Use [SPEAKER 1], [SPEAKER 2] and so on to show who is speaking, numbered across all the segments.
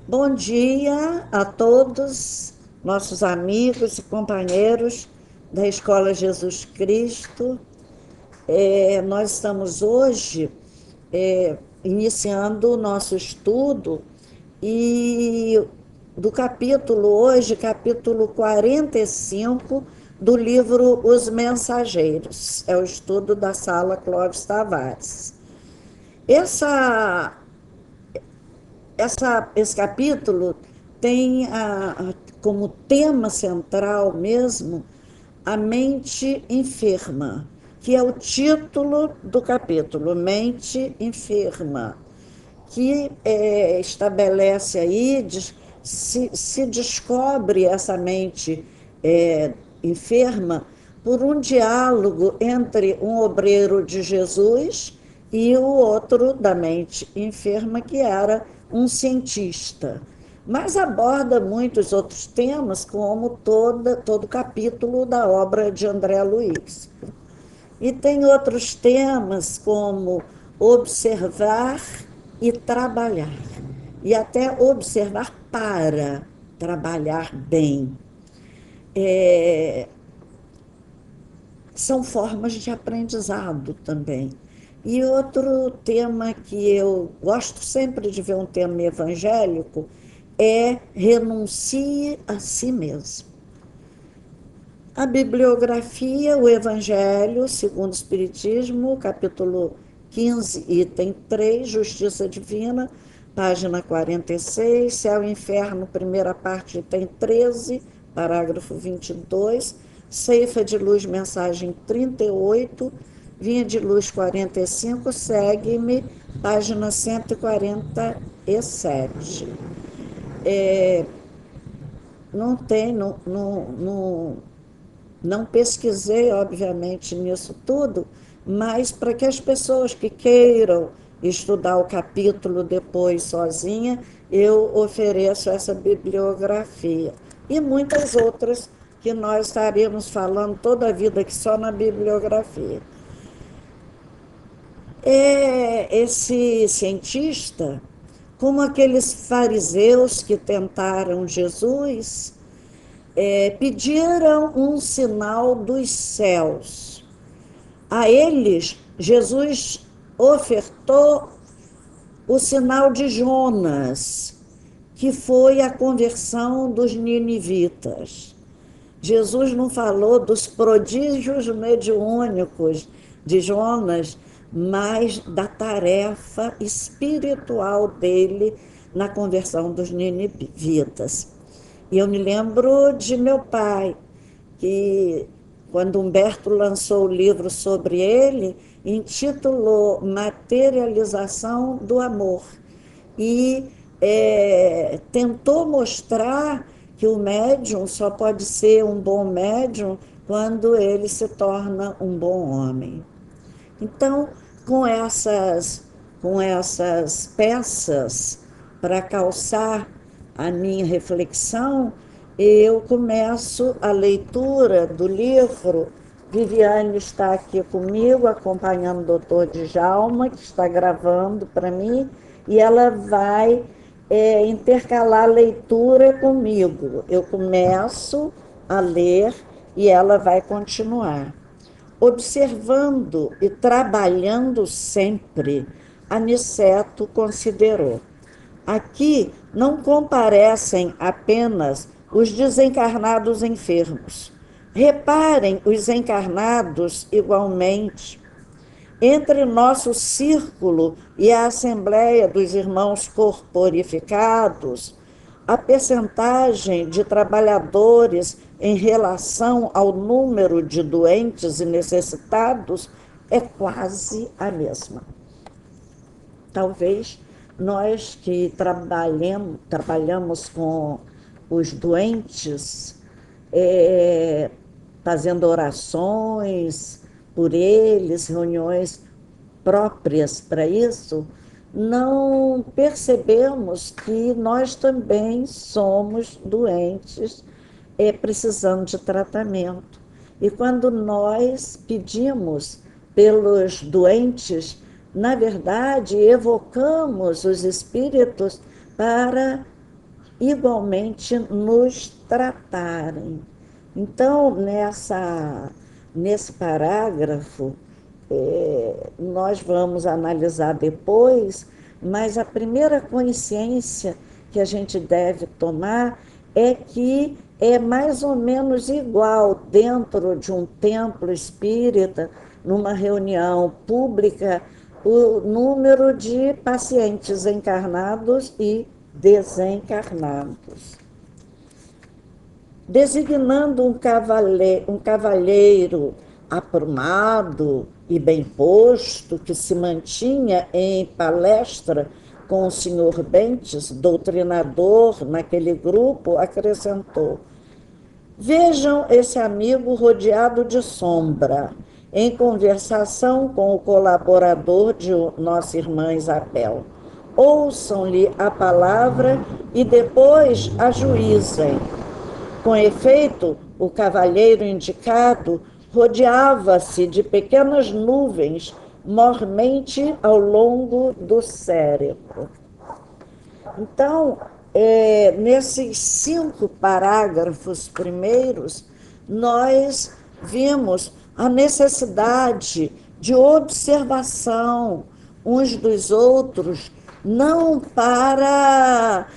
[SPEAKER 1] Bom dia a todos, nossos amigos e companheiros da Escola Jesus Cristo. Nós estamos hoje iniciando o nosso estudo e do capítulo hoje, capítulo 45 do livro Os Mensageiros. É o estudo da Sala Clóvis Tavares. Essa esse capítulo tem como tema central mesmo a mente enferma, que é o título do capítulo, Mente Enferma, que estabelece aí, se descobre essa mente enferma por um diálogo entre um obreiro de Jesus e o outro da mente enferma, que era um cientista. Mas aborda muitos outros temas, como todo capítulo da obra de André Luiz. E tem outros temas, como observar e trabalhar. E até observar para trabalhar bem. São formas de aprendizado também. E outro tema que eu gosto sempre de ver, um tema evangélico, é renuncie a si mesmo. A bibliografia, o Evangelho segundo o Espiritismo, capítulo 15, item 3, Justiça Divina, página 46, Céu e Inferno, primeira parte, item 13, parágrafo 22, Ceifa de Luz, mensagem 38, Vinha de Luz 45, segue-me, página 147. Não tem, não pesquisei, obviamente, nisso tudo, mas para que as pessoas que queiram estudar o capítulo depois sozinha, eu ofereço essa bibliografia. E muitas outras que nós estaremos falando toda a vida aqui só na bibliografia. Esse cientista, como aqueles fariseus que tentaram Jesus, pediram um sinal dos céus. A eles, Jesus ofertou o sinal de Jonas, que foi a conversão dos ninivitas. Jesus não falou dos prodígios mediúnicos de Jonas, mas da tarefa espiritual dele na conversão dos ninivitas. E eu me lembro de meu pai, que quando Humberto lançou o livro sobre ele, intitulou Materialização do Amor. E tentou mostrar que o médium só pode ser um bom médium quando ele se torna um bom homem. Então, com essas peças para calçar a minha reflexão, eu começo a leitura do livro. Viviane está aqui comigo, acompanhando o doutor Djalma, que está gravando para mim, e ela vai intercalar a leitura comigo. Eu começo a ler e ela vai continuar. Observando e trabalhando sempre, Aniceto considerou: aqui não comparecem apenas os desencarnados enfermos. Reparem os encarnados igualmente. Entre nosso círculo e a Assembleia dos Irmãos Corporificados, a percentagem de trabalhadores em relação ao número de doentes e necessitados é quase a mesma. Talvez nós que trabalhamos com os doentes, fazendo orações por eles, reuniões próprias para isso, não percebemos que nós também somos doentes, precisando de tratamento. E quando nós pedimos pelos doentes, na verdade, evocamos os espíritos para igualmente nos tratarem. Então, nesse parágrafo, nós vamos analisar depois, mas a primeira consciência que a gente deve tomar é que é mais ou menos igual dentro de um templo espírita, numa reunião pública, o número de pacientes encarnados e desencarnados. Designando um cavalheiro aprumado e bem posto, que se mantinha em palestra com o senhor Bentes, doutrinador naquele grupo, acrescentou: vejam esse amigo rodeado de sombra, em conversação com o colaborador de nossa irmã Isabel. Ouçam-lhe a palavra e depois ajuizem. Com efeito, o cavalheiro indicado rodeava-se de pequenas nuvens mormente ao longo do cérebro. Então, nesses 5 parágrafos primeiros, nós vimos a necessidade de observação uns dos outros, não para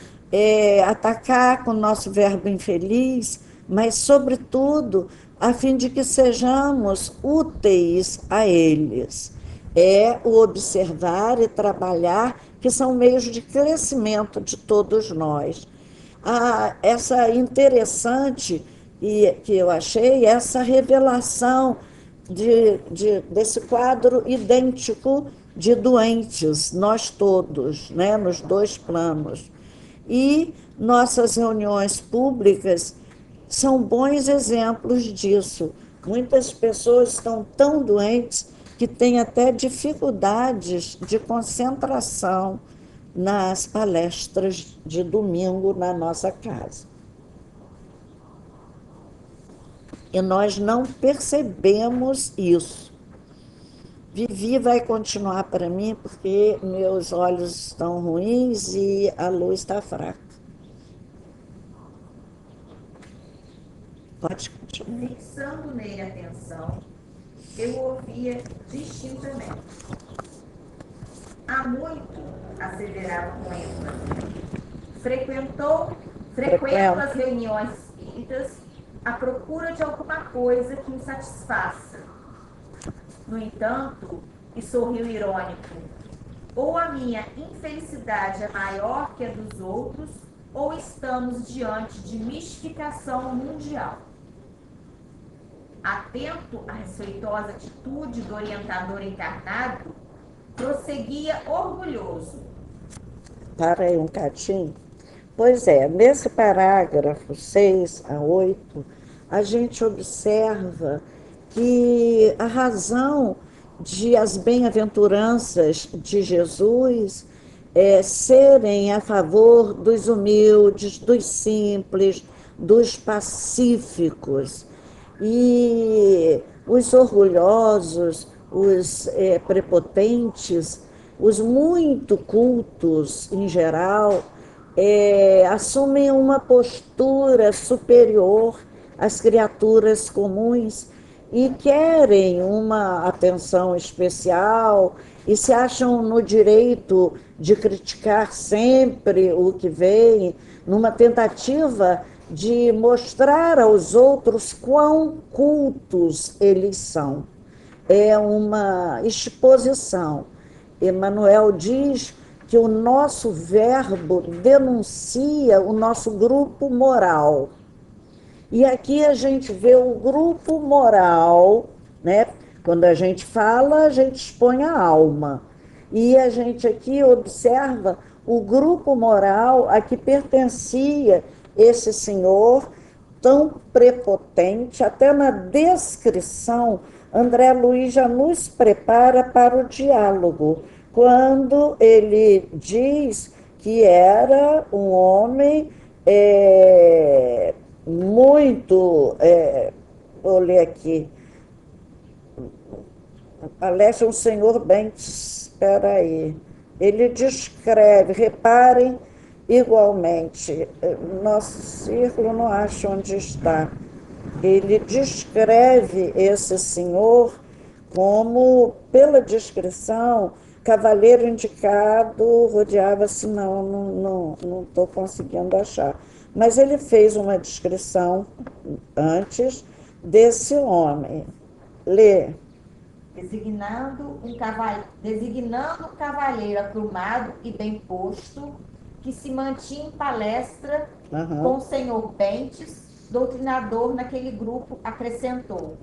[SPEAKER 1] atacar com o nosso verbo infeliz, mas, sobretudo, a fim de que sejamos úteis a eles. É o observar e trabalhar, que são meios de crescimento de todos nós. Essa interessante, e que eu achei, essa revelação desse quadro idêntico de doentes, nós todos, né, nos 2 planos. E nossas reuniões públicas são bons exemplos disso. Muitas pessoas estão tão doentes que têm até dificuldades de concentração nas palestras de domingo na nossa casa. E nós não percebemos isso. Vivi vai continuar para mim porque meus olhos estão ruins e a luz está fraca. Pode continuar.
[SPEAKER 2] Fixando nele a atenção, eu ouvia distintamente. Há muito, asseverava com ênfase, frequento as reuniões espíritas à procura de alguma coisa que me satisfaça. No entanto, e sorriu irônico, ou a minha infelicidade é maior que a dos outros, ou estamos diante de mistificação mundial. Atento à respeitosa atitude do orientador encarnado, prosseguia orgulhoso.
[SPEAKER 1] Para aí um cadinho. Pois é, nesse parágrafo 6 a 8, a gente observa que a razão de as bem-aventuranças de Jesus serem a favor dos humildes, dos simples, dos pacíficos. E os orgulhosos, os prepotentes, os muito cultos em geral, assumem uma postura superior às criaturas comuns e querem uma atenção especial e se acham no direito de criticar sempre o que vem, numa tentativa de mostrar aos outros quão cultos eles são. É uma exposição. Emmanuel diz que o nosso verbo denuncia o nosso grupo moral. E aqui a gente vê o grupo moral, né? Quando a gente fala, a gente expõe a alma. E a gente aqui observa o grupo moral a que pertencia esse senhor tão prepotente, até na descrição, André Luiz já nos prepara para o diálogo, quando ele diz que era um homem muito, vou ler aqui, Alessio, um senhor bem, espera aí, ele descreve, reparem Igualmente, nosso círculo não acha onde está. Ele descreve esse senhor como, pela descrição, cavaleiro indicado, rodeava-se, não estou conseguindo achar. Mas ele fez uma descrição antes desse homem. Lê.
[SPEAKER 2] Designando um cavalheiro aprumado e bem posto, que se mantinha em palestra com o senhor Bentes, doutrinador naquele grupo, acrescentou.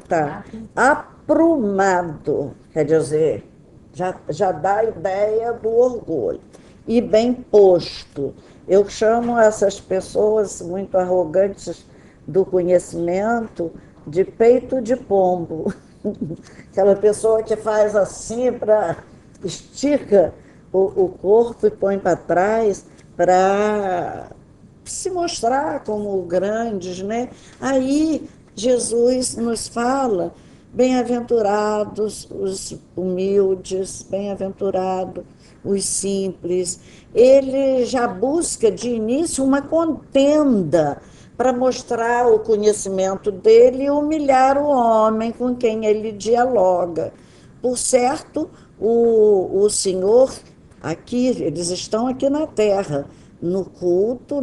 [SPEAKER 1] Tá. Aprumado, quer dizer, já dá a ideia do orgulho. E bem posto. Eu chamo essas pessoas muito arrogantes do conhecimento de peito de pombo. Aquela pessoa que faz assim para estica o corpo e põe para trás para se mostrar como grandes, né? Aí Jesus nos fala, bem-aventurados os humildes, bem-aventurados os simples. Ele já busca de início uma contenda para mostrar o conhecimento dele e humilhar o homem com quem ele dialoga. Por certo, o Senhor, aqui, eles estão aqui na terra, no culto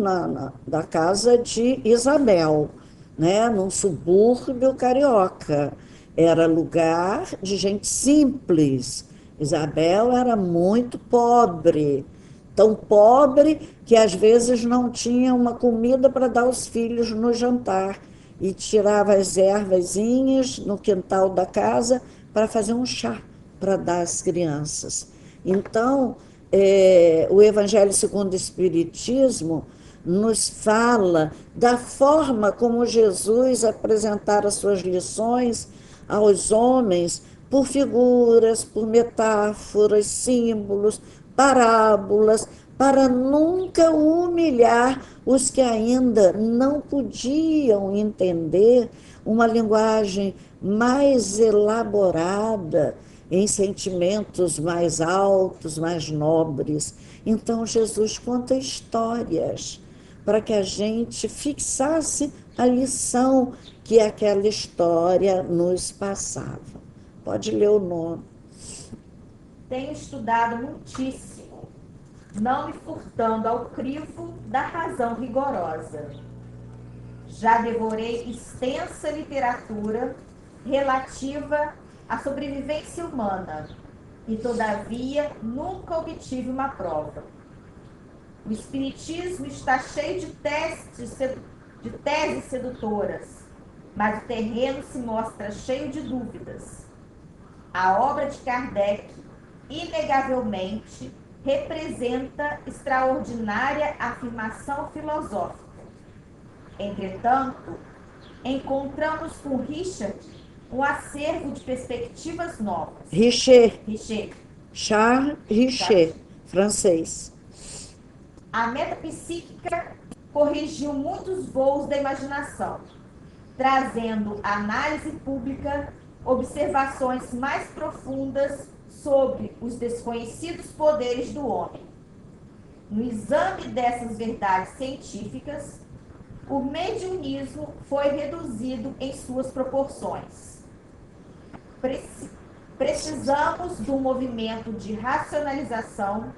[SPEAKER 1] da casa de Isabel, né, num subúrbio carioca. Era lugar de gente simples. Isabel era muito pobre, tão pobre que às vezes não tinha uma comida para dar aos filhos no jantar e tirava as ervazinhas no quintal da casa para fazer um chá para dar às crianças. Então, o Evangelho segundo o Espiritismo nos fala da forma como Jesus apresentara suas lições aos homens por figuras, por metáforas, símbolos, parábolas, para nunca humilhar os que ainda não podiam entender uma linguagem mais elaborada, em sentimentos mais altos, mais nobres. Então, Jesus conta histórias para que a gente fixasse a lição que aquela história nos passava. Pode ler o nome.
[SPEAKER 2] Tenho estudado muitíssimo, não me furtando ao crivo da razão rigorosa. Já devorei extensa literatura relativa à sobrevivência humana e, todavia, nunca obtive uma prova. O Espiritismo está cheio de teses sedutoras, mas o terreno se mostra cheio de dúvidas. A obra de Kardec, inegavelmente, representa extraordinária afirmação filosófica. Entretanto, encontramos com Richard um acervo de perspectivas novas.
[SPEAKER 1] Richet. Charles Richet, francês.
[SPEAKER 2] A metapsíquica corrigiu muitos voos da imaginação, trazendo à análise pública observações mais profundas sobre os desconhecidos poderes do homem. No exame dessas verdades científicas, o mediunismo foi reduzido em suas proporções. Precisamos de um movimento de racionalização,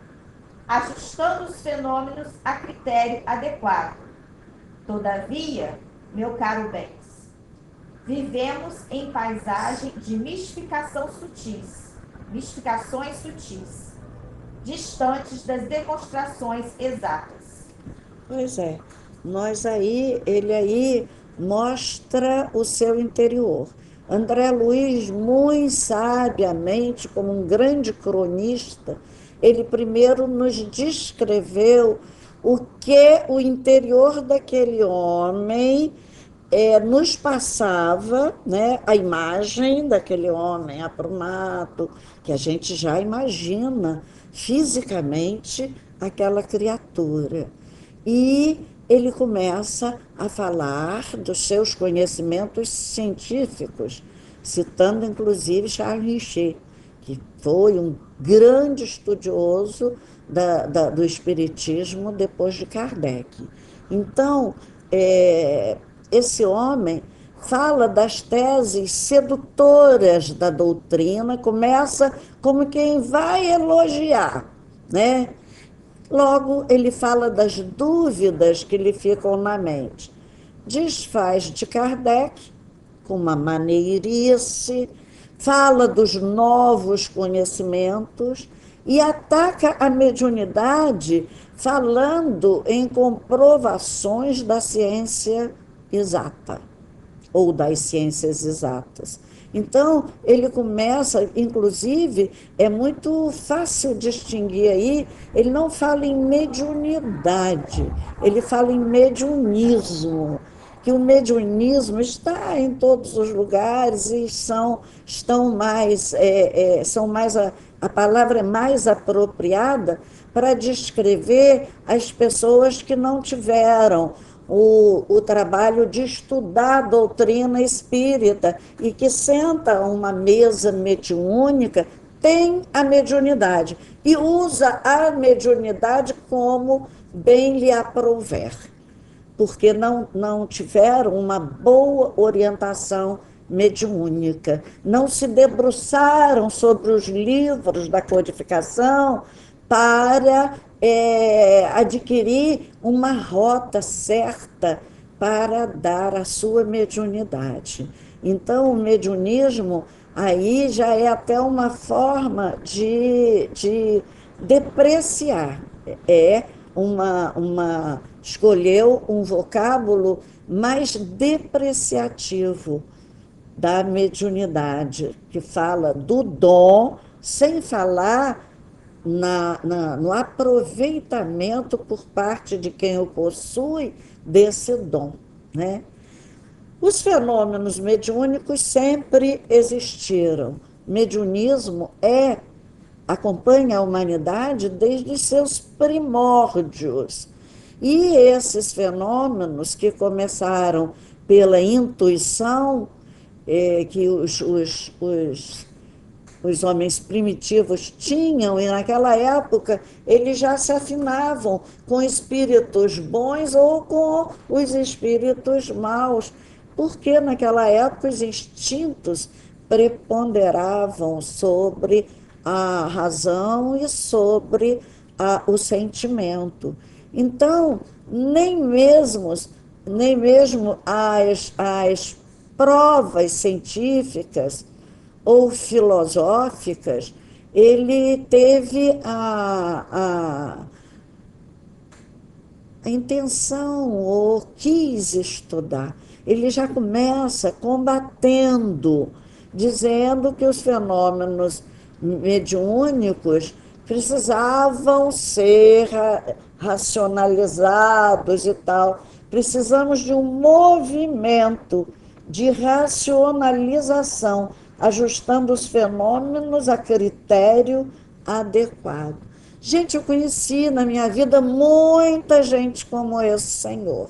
[SPEAKER 2] ajustando os fenômenos a critério adequado. Todavia, meu caro Bens, vivemos em paisagem de mistificações sutis, distantes das demonstrações exatas.
[SPEAKER 1] Pois é, ele aí mostra o seu interior. André Luiz, muito sabiamente, como um grande cronista, ele primeiro nos descreveu o que o interior daquele homem nos passava, né, a imagem daquele homem aprumado, que a gente já imagina fisicamente aquela criatura. E ele começa a falar dos seus conhecimentos científicos, citando inclusive Charles Richet, que foi um grande estudioso do Espiritismo depois de Kardec. Então, esse homem fala das teses sedutoras da doutrina, começa como quem vai elogiar, né? Logo, ele fala das dúvidas que lhe ficam na mente. Desfaz de Kardec com uma maneirice, fala dos novos conhecimentos e ataca a mediunidade falando em comprovações da ciência exata ou das ciências exatas. Então, ele começa, inclusive, é muito fácil distinguir aí, ele não fala em mediunidade, ele fala em mediunismo, que o mediunismo está em todos os lugares e são mais a palavra é mais apropriada para descrever as pessoas que não tiveram o trabalho de estudar a doutrina espírita e que senta a uma mesa mediúnica, tem a mediunidade e usa a mediunidade como bem lhe aprouver, porque não tiveram uma boa orientação mediúnica, não se debruçaram sobre os livros da codificação para adquirir uma rota certa para dar a sua mediunidade. Então, o mediunismo aí já é até uma forma de depreciar, escolheu um vocábulo mais depreciativo da mediunidade, que fala do dom, sem falar no aproveitamento por parte de quem o possui desse dom, né? Os fenômenos mediúnicos sempre existiram. Mediunismo acompanha a humanidade desde seus primórdios. E esses fenômenos que começaram pela intuição, que os homens primitivos tinham, e naquela época eles já se afinavam com espíritos bons ou com os espíritos maus, porque naquela época os instintos preponderavam sobre a razão e sobre o sentimento. Então, nem mesmo as provas científicas ou filosóficas, ele teve a intenção ou quis estudar. Ele já começa combatendo, dizendo que os fenômenos mediúnicos precisavam ser racionalizados e tal. Precisamos de um movimento de racionalização, ajustando os fenômenos a critério adequado. Gente, eu conheci na minha vida muita gente como esse senhor,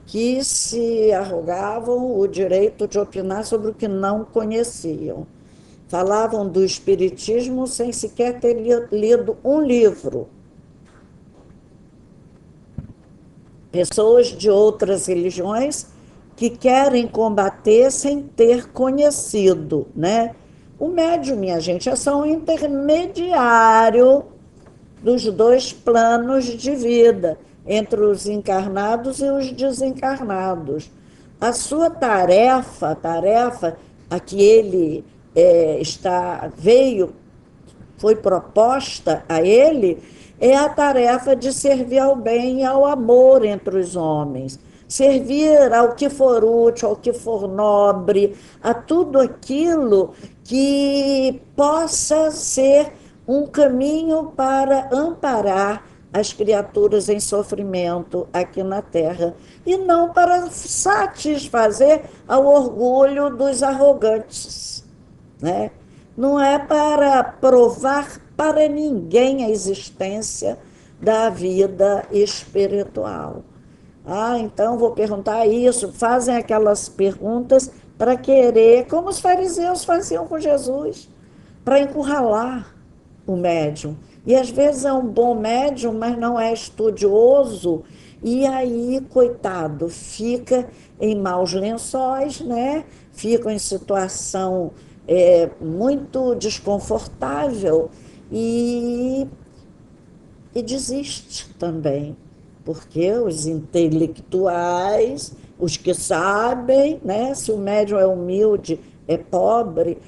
[SPEAKER 1] que se arrogavam o direito de opinar sobre o que não conheciam. Falavam do espiritismo sem sequer ter lido um livro. Pessoas de outras religiões que querem combater sem ter conhecido, né? O médium, minha gente, é só um intermediário dos dois planos de vida, entre os encarnados e os desencarnados. A sua tarefa a que ele foi proposta a ele, é a tarefa de servir ao bem e ao amor entre os homens. Servir ao que for útil, ao que for nobre, a tudo aquilo que possa ser um caminho para amparar as criaturas em sofrimento aqui na Terra, e não para satisfazer ao orgulho dos arrogantes, né? Não é para provar para ninguém a existência da vida espiritual. Então vou perguntar isso, fazem aquelas perguntas para querer, como os fariseus faziam com Jesus, para encurralar o médium. E às vezes é um bom médium, mas não é estudioso, e aí, coitado, fica em maus lençóis, né? Fica em situação muito desconfortável e desiste também, porque os intelectuais, os que sabem, né, se o médium é humilde, é pobre,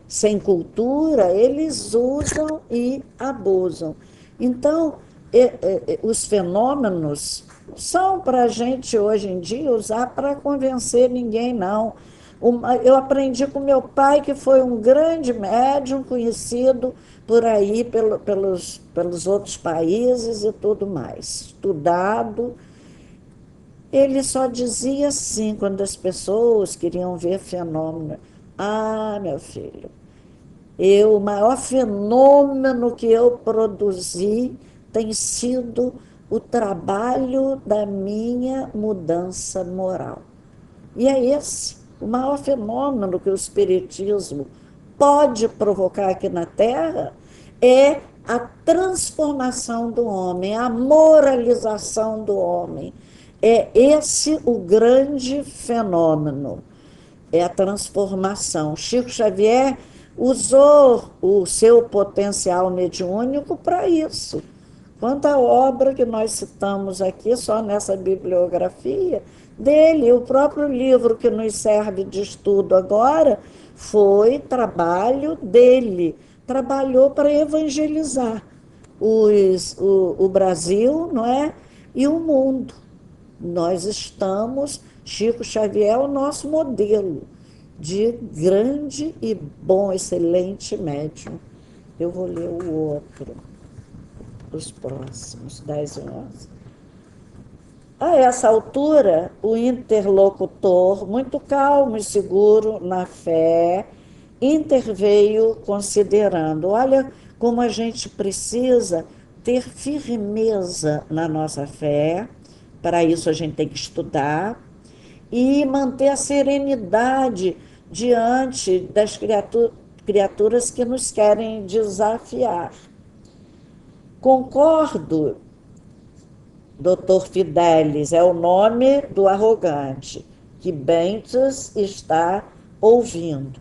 [SPEAKER 1] sem cultura, eles usam e abusam. Então, os fenômenos são para a gente hoje em dia usar para convencer ninguém, não. Eu aprendi com meu pai, que foi um grande médium, conhecido por aí, pelos outros países e tudo mais, estudado. Ele só dizia assim, quando as pessoas queriam ver fenômeno: ah, meu filho, o maior fenômeno que eu produzi tem sido o trabalho da minha mudança moral. E é esse o maior fenômeno que o Espiritismo pode provocar aqui na Terra, é a transformação do homem, a moralização do homem. É esse o grande fenômeno, é a transformação. Chico Xavier usou o seu potencial mediúnico para isso. Quanta obra que nós citamos aqui, só nessa bibliografia dele. O próprio livro que nos serve de estudo agora foi trabalho dele. Trabalhou para evangelizar o Brasil, não é? E o mundo. Nós estamos, Chico Xavier é o nosso modelo de grande e bom, excelente médium. Eu vou ler o outro, os próximos, 10 e 11. A essa altura, o interlocutor, muito calmo e seguro na fé, interveio considerando: olha como a gente precisa ter firmeza na nossa fé, para isso a gente tem que estudar, e manter a serenidade diante das criaturas que nos querem desafiar. Concordo, doutor Fidelis, é o nome do arrogante, que Bentes está ouvindo.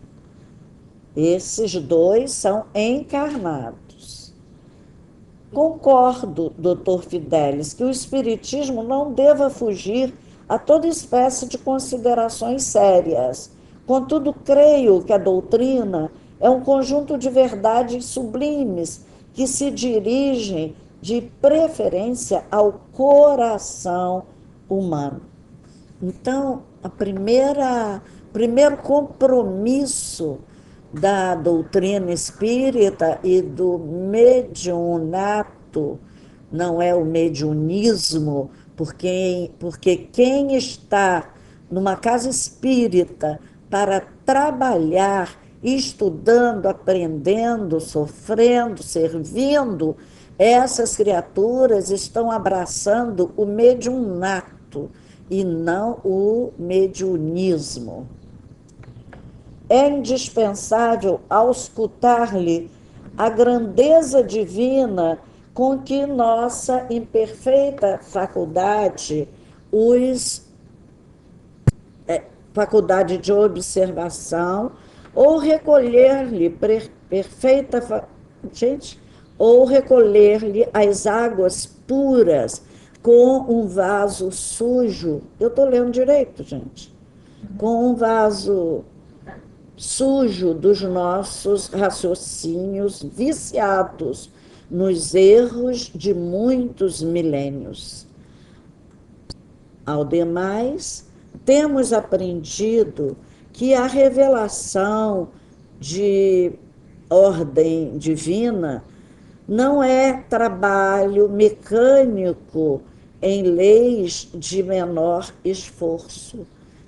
[SPEAKER 1] Esses dois são encarnados. Concordo, doutor Fidelis, que o Espiritismo não deva fugir a toda espécie de considerações sérias. Contudo, creio que a doutrina é um conjunto de verdades sublimes que se dirigem de preferência ao coração humano. Então, primeiro compromisso da doutrina espírita e do mediunato, não é o mediunismo, porque quem está numa casa espírita para trabalhar, estudando, aprendendo, sofrendo, servindo, essas criaturas estão abraçando o mediunato e não o mediunismo. É indispensável auscultar-lhe a grandeza divina com que nossa imperfeita faculdade, faculdade de observação, ou recolher-lhe ou recolher-lhe as águas puras com um vaso sujo. Eu estou lendo direito, gente. Com um vaso sujo dos nossos raciocínios viciados nos erros de muitos milênios. Ao demais, temos aprendido que a revelação de ordem divina não é trabalho mecânico em leis de menor esforço.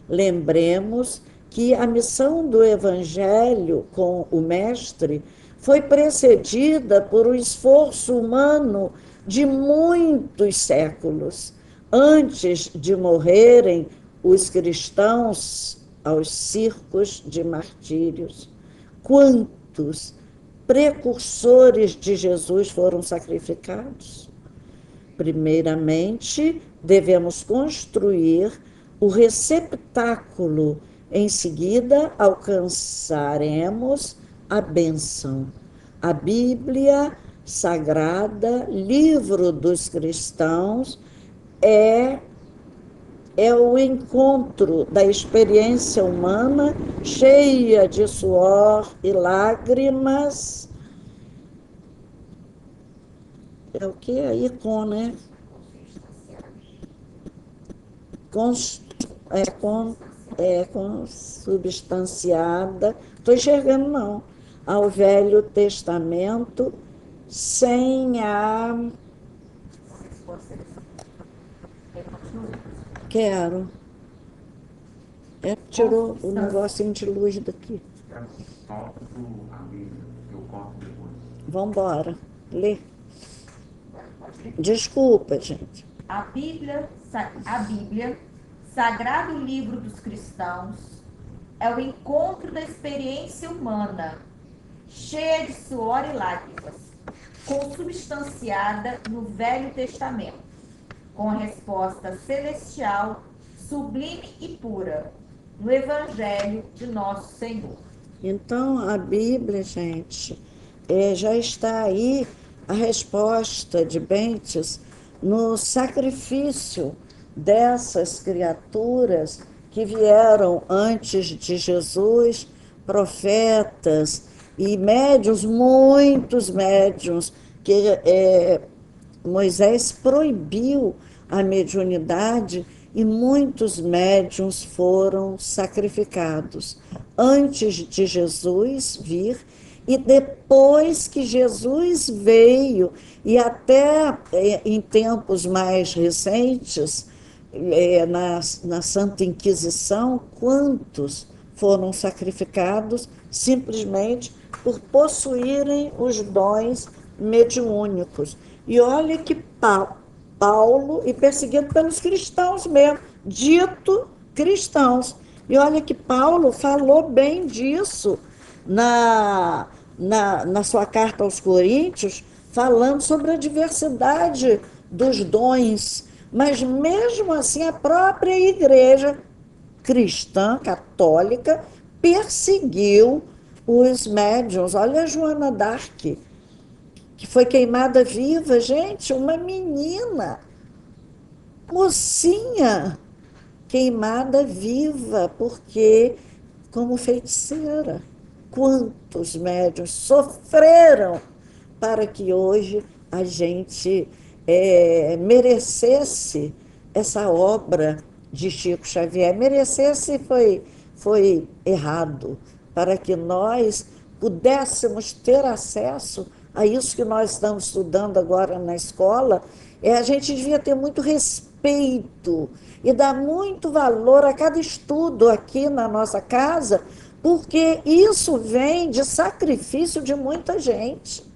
[SPEAKER 1] Lembremos que a missão do Evangelho com o Mestre foi precedida por um esforço humano de muitos séculos, antes de morrerem os cristãos aos circos de martírios. Quantos precursores de Jesus foram sacrificados? Primeiramente, devemos construir o receptáculo, em seguida, alcançaremos a bênção. A Bíblia Sagrada, livro dos cristãos, é o encontro da experiência humana cheia de suor e lágrimas. É o que aí né? Consubstanciada, estou enxergando não, ao Velho Testamento, sem a... Quero. Tirou o negocinho de luz daqui. Vamos embora. Lê. Desculpa, gente.
[SPEAKER 2] A Bíblia, sagrado livro dos cristãos, é o encontro da experiência humana, cheia de suor e lágrimas, consubstanciada no Velho Testamento, com a resposta celestial, sublime e pura, no Evangelho de nosso Senhor.
[SPEAKER 1] Então, a Bíblia, gente, já está aí a resposta de Bentes no sacrifício dessas criaturas que vieram antes de Jesus, profetas e médiuns, muitos médiuns, que Moisés proibiu a mediunidade e muitos médiuns foram sacrificados antes de Jesus vir e depois que Jesus veio, e até em tempos mais recentes, na Santa Inquisição, quantos foram sacrificados simplesmente por possuírem os dons mediúnicos. E olha que Paulo, e perseguido pelos cristãos mesmo, dito cristãos. E olha que Paulo falou bem disso na sua carta aos Coríntios, falando sobre a diversidade dos dons. Mas mesmo assim, a própria igreja cristã, católica, perseguiu os médiuns. Olha a Joana d'Arc, que foi queimada viva, gente, uma menina, mocinha, queimada viva, porque, como feiticeira, quantos médiuns sofreram para que hoje a gente merecesse essa obra de Chico Xavier. Merecesse foi errado, para que nós pudéssemos ter acesso a isso que nós estamos estudando agora na escola. A gente devia ter muito respeito e dar muito valor a cada estudo aqui na nossa casa, porque isso vem de sacrifício de muita gente.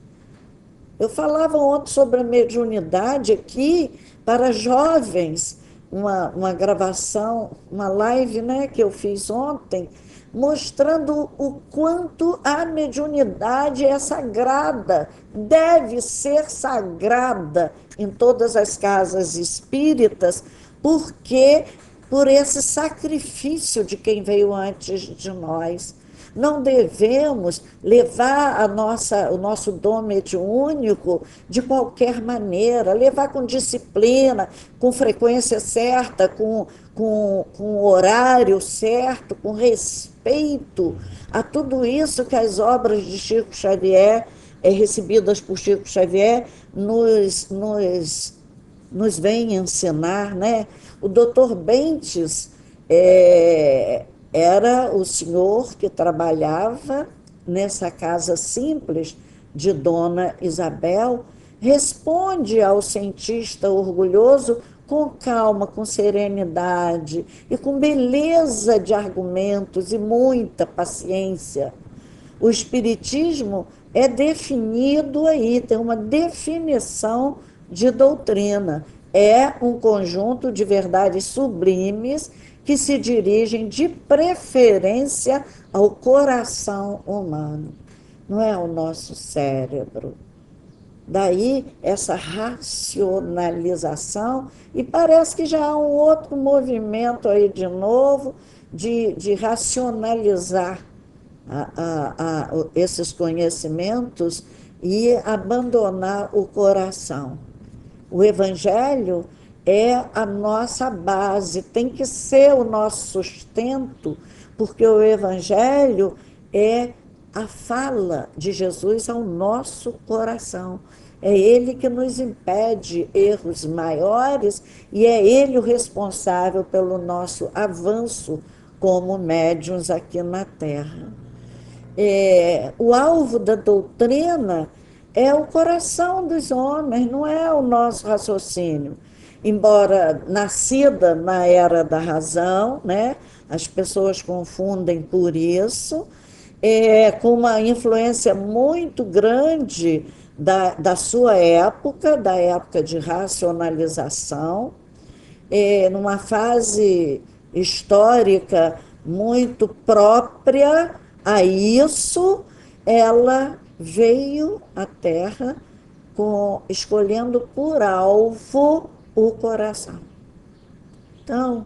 [SPEAKER 1] Eu falava ontem sobre a mediunidade aqui para jovens, uma gravação, uma live, né, que eu fiz ontem, mostrando o quanto a mediunidade é sagrada, deve ser sagrada em todas as casas espíritas, porque por esse sacrifício de quem veio antes de nós. Não devemos levar o nosso dom mediúnico de qualquer maneira, levar com disciplina, com frequência certa, com horário certo, com respeito a tudo isso que as obras de Chico Xavier, recebidas por Chico Xavier, nos vêm ensinar, né? O doutor Bentes era o senhor que trabalhava nessa casa simples de Dona Isabel, responde ao cientista orgulhoso com calma, com serenidade e com beleza de argumentos e muita paciência. O Espiritismo é definido aí, tem uma definição de doutrina. É um conjunto de verdades sublimes que se dirigem de preferência ao coração humano. não é o nosso cérebro. Daí essa racionalização, e parece que já há um outro movimento aí de novo, de racionalizar esses conhecimentos e abandonar o coração. O Evangelho é a nossa base, tem que ser o nosso sustento, porque o Evangelho é a fala de Jesus ao nosso coração. É Ele que nos impede erros maiores e é Ele o responsável pelo nosso avanço como médiuns aqui na Terra. O alvo da doutrina é o coração dos homens, não é o nosso raciocínio. Embora nascida na era da razão, né, as pessoas confundem por isso, com uma influência muito grande da sua época, da época de racionalização, numa fase histórica muito própria a isso, ela veio à Terra escolhendo por alvo o coração. Então,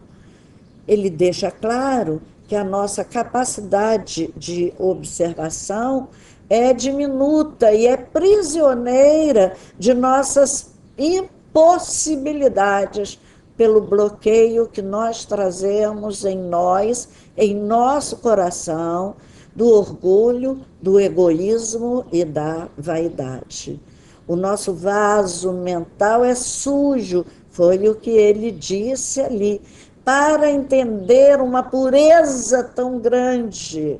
[SPEAKER 1] ele deixa claro que a nossa capacidade de observação é diminuta e é prisioneira de nossas impossibilidades pelo bloqueio que nós trazemos em nós, em nosso coração, do orgulho, do egoísmo e da vaidade. O nosso vaso mental é sujo, foi o que ele disse ali, para entender uma pureza tão grande.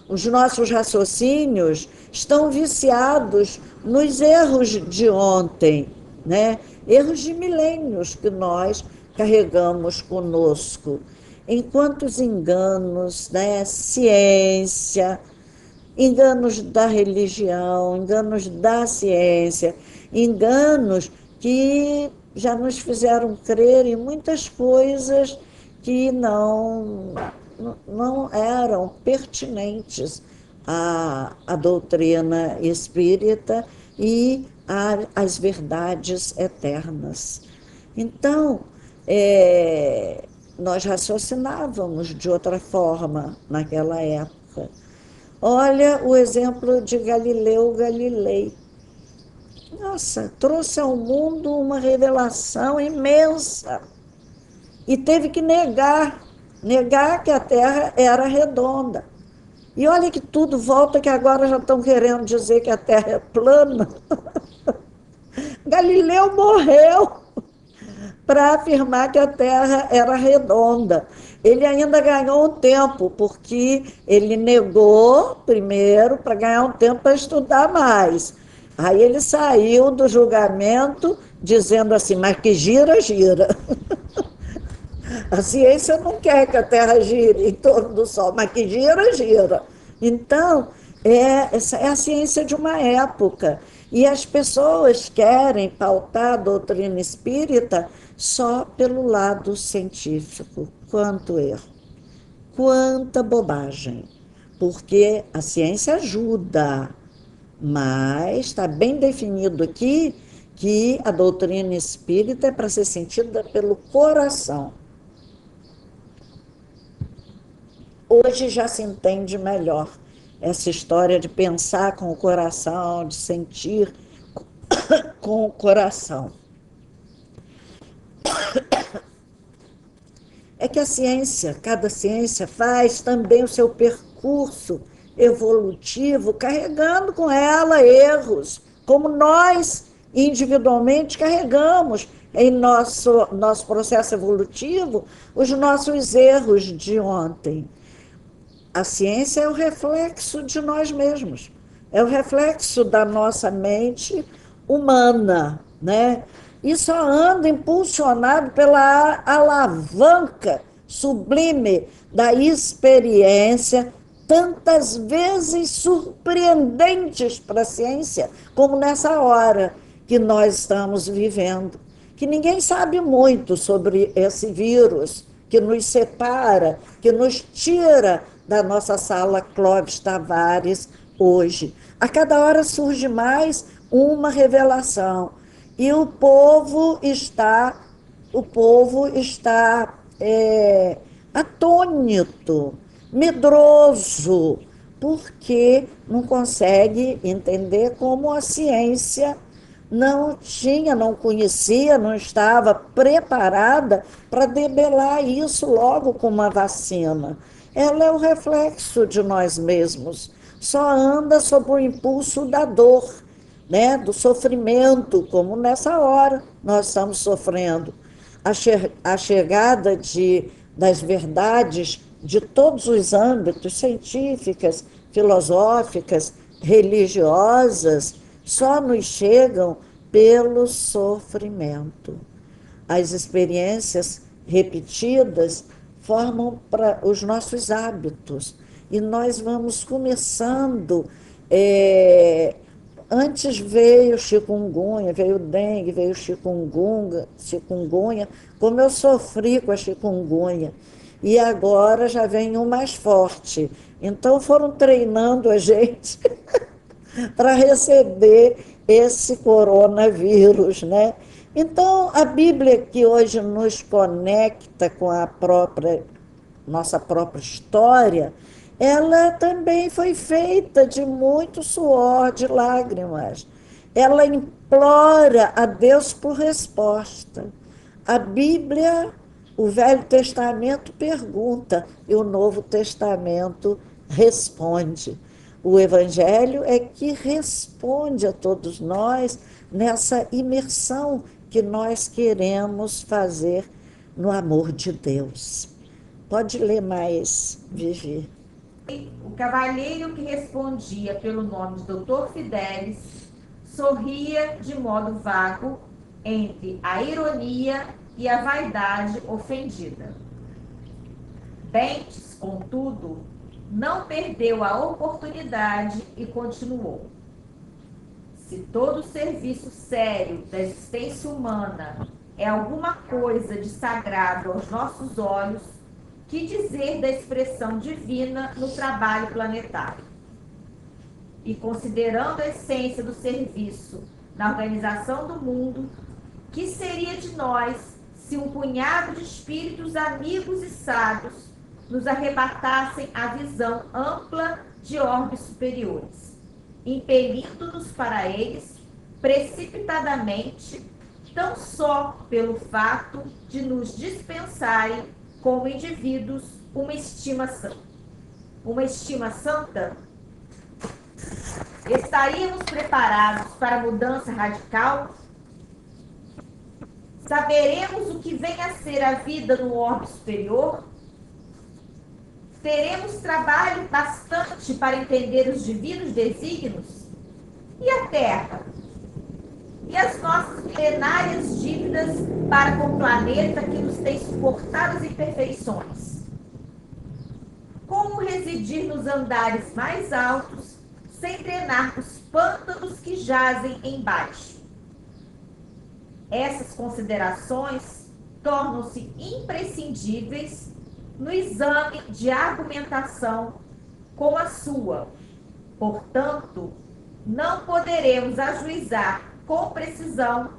[SPEAKER 1] Os nossos raciocínios estão viciados nos erros de ontem, né? Erros de milênios que nós carregamos conosco. Enquanto os enganos, né? Ciência, enganos da religião, enganos da ciência, enganos que já nos fizeram crer em muitas coisas que não eram pertinentes à doutrina espírita e às verdades eternas. Então, nós raciocinávamos de outra forma naquela época. Olha o exemplo de Galileu Galilei. Nossa, trouxe ao mundo uma revelação imensa. E teve que negar que a Terra era redonda. E olha que tudo volta, que agora já estão querendo dizer que a Terra é plana. Galileu morreu para afirmar que a Terra era redonda. Ele ainda ganhou um tempo, porque ele negou primeiro para ganhar um tempo para estudar mais. Aí ele saiu do julgamento dizendo assim, mas que gira, gira. A ciência não quer que a Terra gire em torno do Sol, mas que gira, gira. Então, essa é a ciência de uma época. E as pessoas querem pautar a doutrina espírita só pelo lado científico. Quanto erro, quanta bobagem. Porque a ciência ajuda, mas está bem definido aqui que a doutrina espírita é para ser sentida pelo coração. Hoje já se entende melhor essa história de pensar com o coração, de sentir com o coração. É que a ciência, cada ciência faz também o seu percurso evolutivo, carregando com ela erros, como nós individualmente carregamos em nosso processo evolutivo os nossos erros de ontem. A ciência é o reflexo de nós mesmos, é o reflexo da nossa mente humana, né? E só anda impulsionado pela alavanca sublime da experiência, tantas vezes surpreendentes para a ciência, como nessa hora que nós estamos vivendo, que ninguém sabe muito sobre esse vírus que nos separa, que nos tira da nossa sala Clóvis Tavares hoje. A cada hora surge mais uma revelação. E o povo está atônito, medroso, porque não consegue entender como a ciência não conhecia, não estava preparada para debelar isso logo com uma vacina. Ela é o reflexo de nós mesmos, só anda sob o impulso da dor, né, do sofrimento, como nessa hora nós estamos sofrendo. A chegada das verdades de todos os âmbitos, científicas, filosóficas, religiosas, só nos chegam pelo sofrimento. As experiências repetidas formam os nossos hábitos e nós vamos começando. Antes veio chikungunya, veio dengue, veio chikungunya, como eu sofri com a chikungunya. E agora já vem um mais forte. Então foram treinando a gente para receber esse coronavírus, né? Então, a Bíblia que hoje nos conecta com nossa própria história, ela também foi feita de muito suor, de lágrimas. Ela implora a Deus por resposta. A Bíblia, o Velho Testamento pergunta e o Novo Testamento responde. O Evangelho é que responde a todos nós nessa imersão que nós queremos fazer no amor de Deus. Pode ler mais, Vivi.
[SPEAKER 2] O cavalheiro que respondia pelo nome de Dr. Fidelis sorria de modo vago entre a ironia e a vaidade ofendida. Bentes, contudo, não perdeu a oportunidade e continuou. Se todo serviço sério da existência humana é alguma coisa de sagrado aos nossos olhos, que dizer da expressão divina no trabalho planetário? E considerando a essência do serviço na organização do mundo, que seria de nós se um punhado de espíritos amigos e sábios nos arrebatassem a visão ampla de orbes superiores, impelindo-nos para eles precipitadamente, tão só pelo fato de nos dispensarem como indivíduos uma estima santa? Estaríamos preparados para a mudança radical? Saberemos o que vem a ser a vida no orbe superior? Teremos trabalho bastante para entender os divinos desígnios? E a Terra? E as nossas milenárias dívidas para com o planeta que nos tem suportado as imperfeições? Como residir nos andares mais altos sem drenar os pântanos que jazem embaixo? Essas considerações tornam-se imprescindíveis no exame de argumentação com a sua. Portanto, não poderemos ajuizar com precisão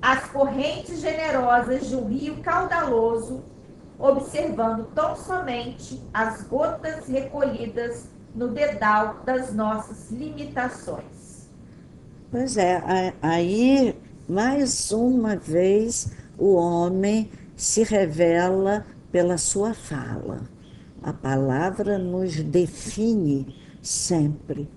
[SPEAKER 2] as correntes generosas de um rio caudaloso, observando tão somente as gotas recolhidas no dedal das nossas limitações.
[SPEAKER 1] Pois é, aí, mais uma vez, o homem se revela pela sua fala. A palavra nos define sempre.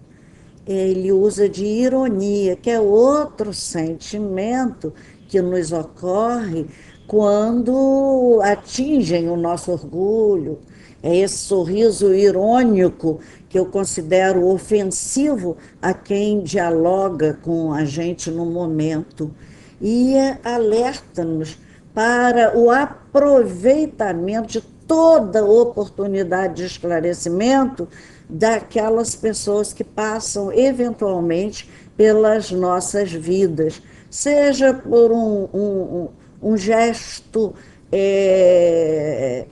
[SPEAKER 1] Ele usa de ironia, que é outro sentimento que nos ocorre quando atingem o nosso orgulho. É esse sorriso irônico que eu considero ofensivo a quem dialoga com a gente no momento. E alerta-nos para o aproveitamento de toda oportunidade de esclarecimento daquelas pessoas que passam eventualmente pelas nossas vidas, seja por um gesto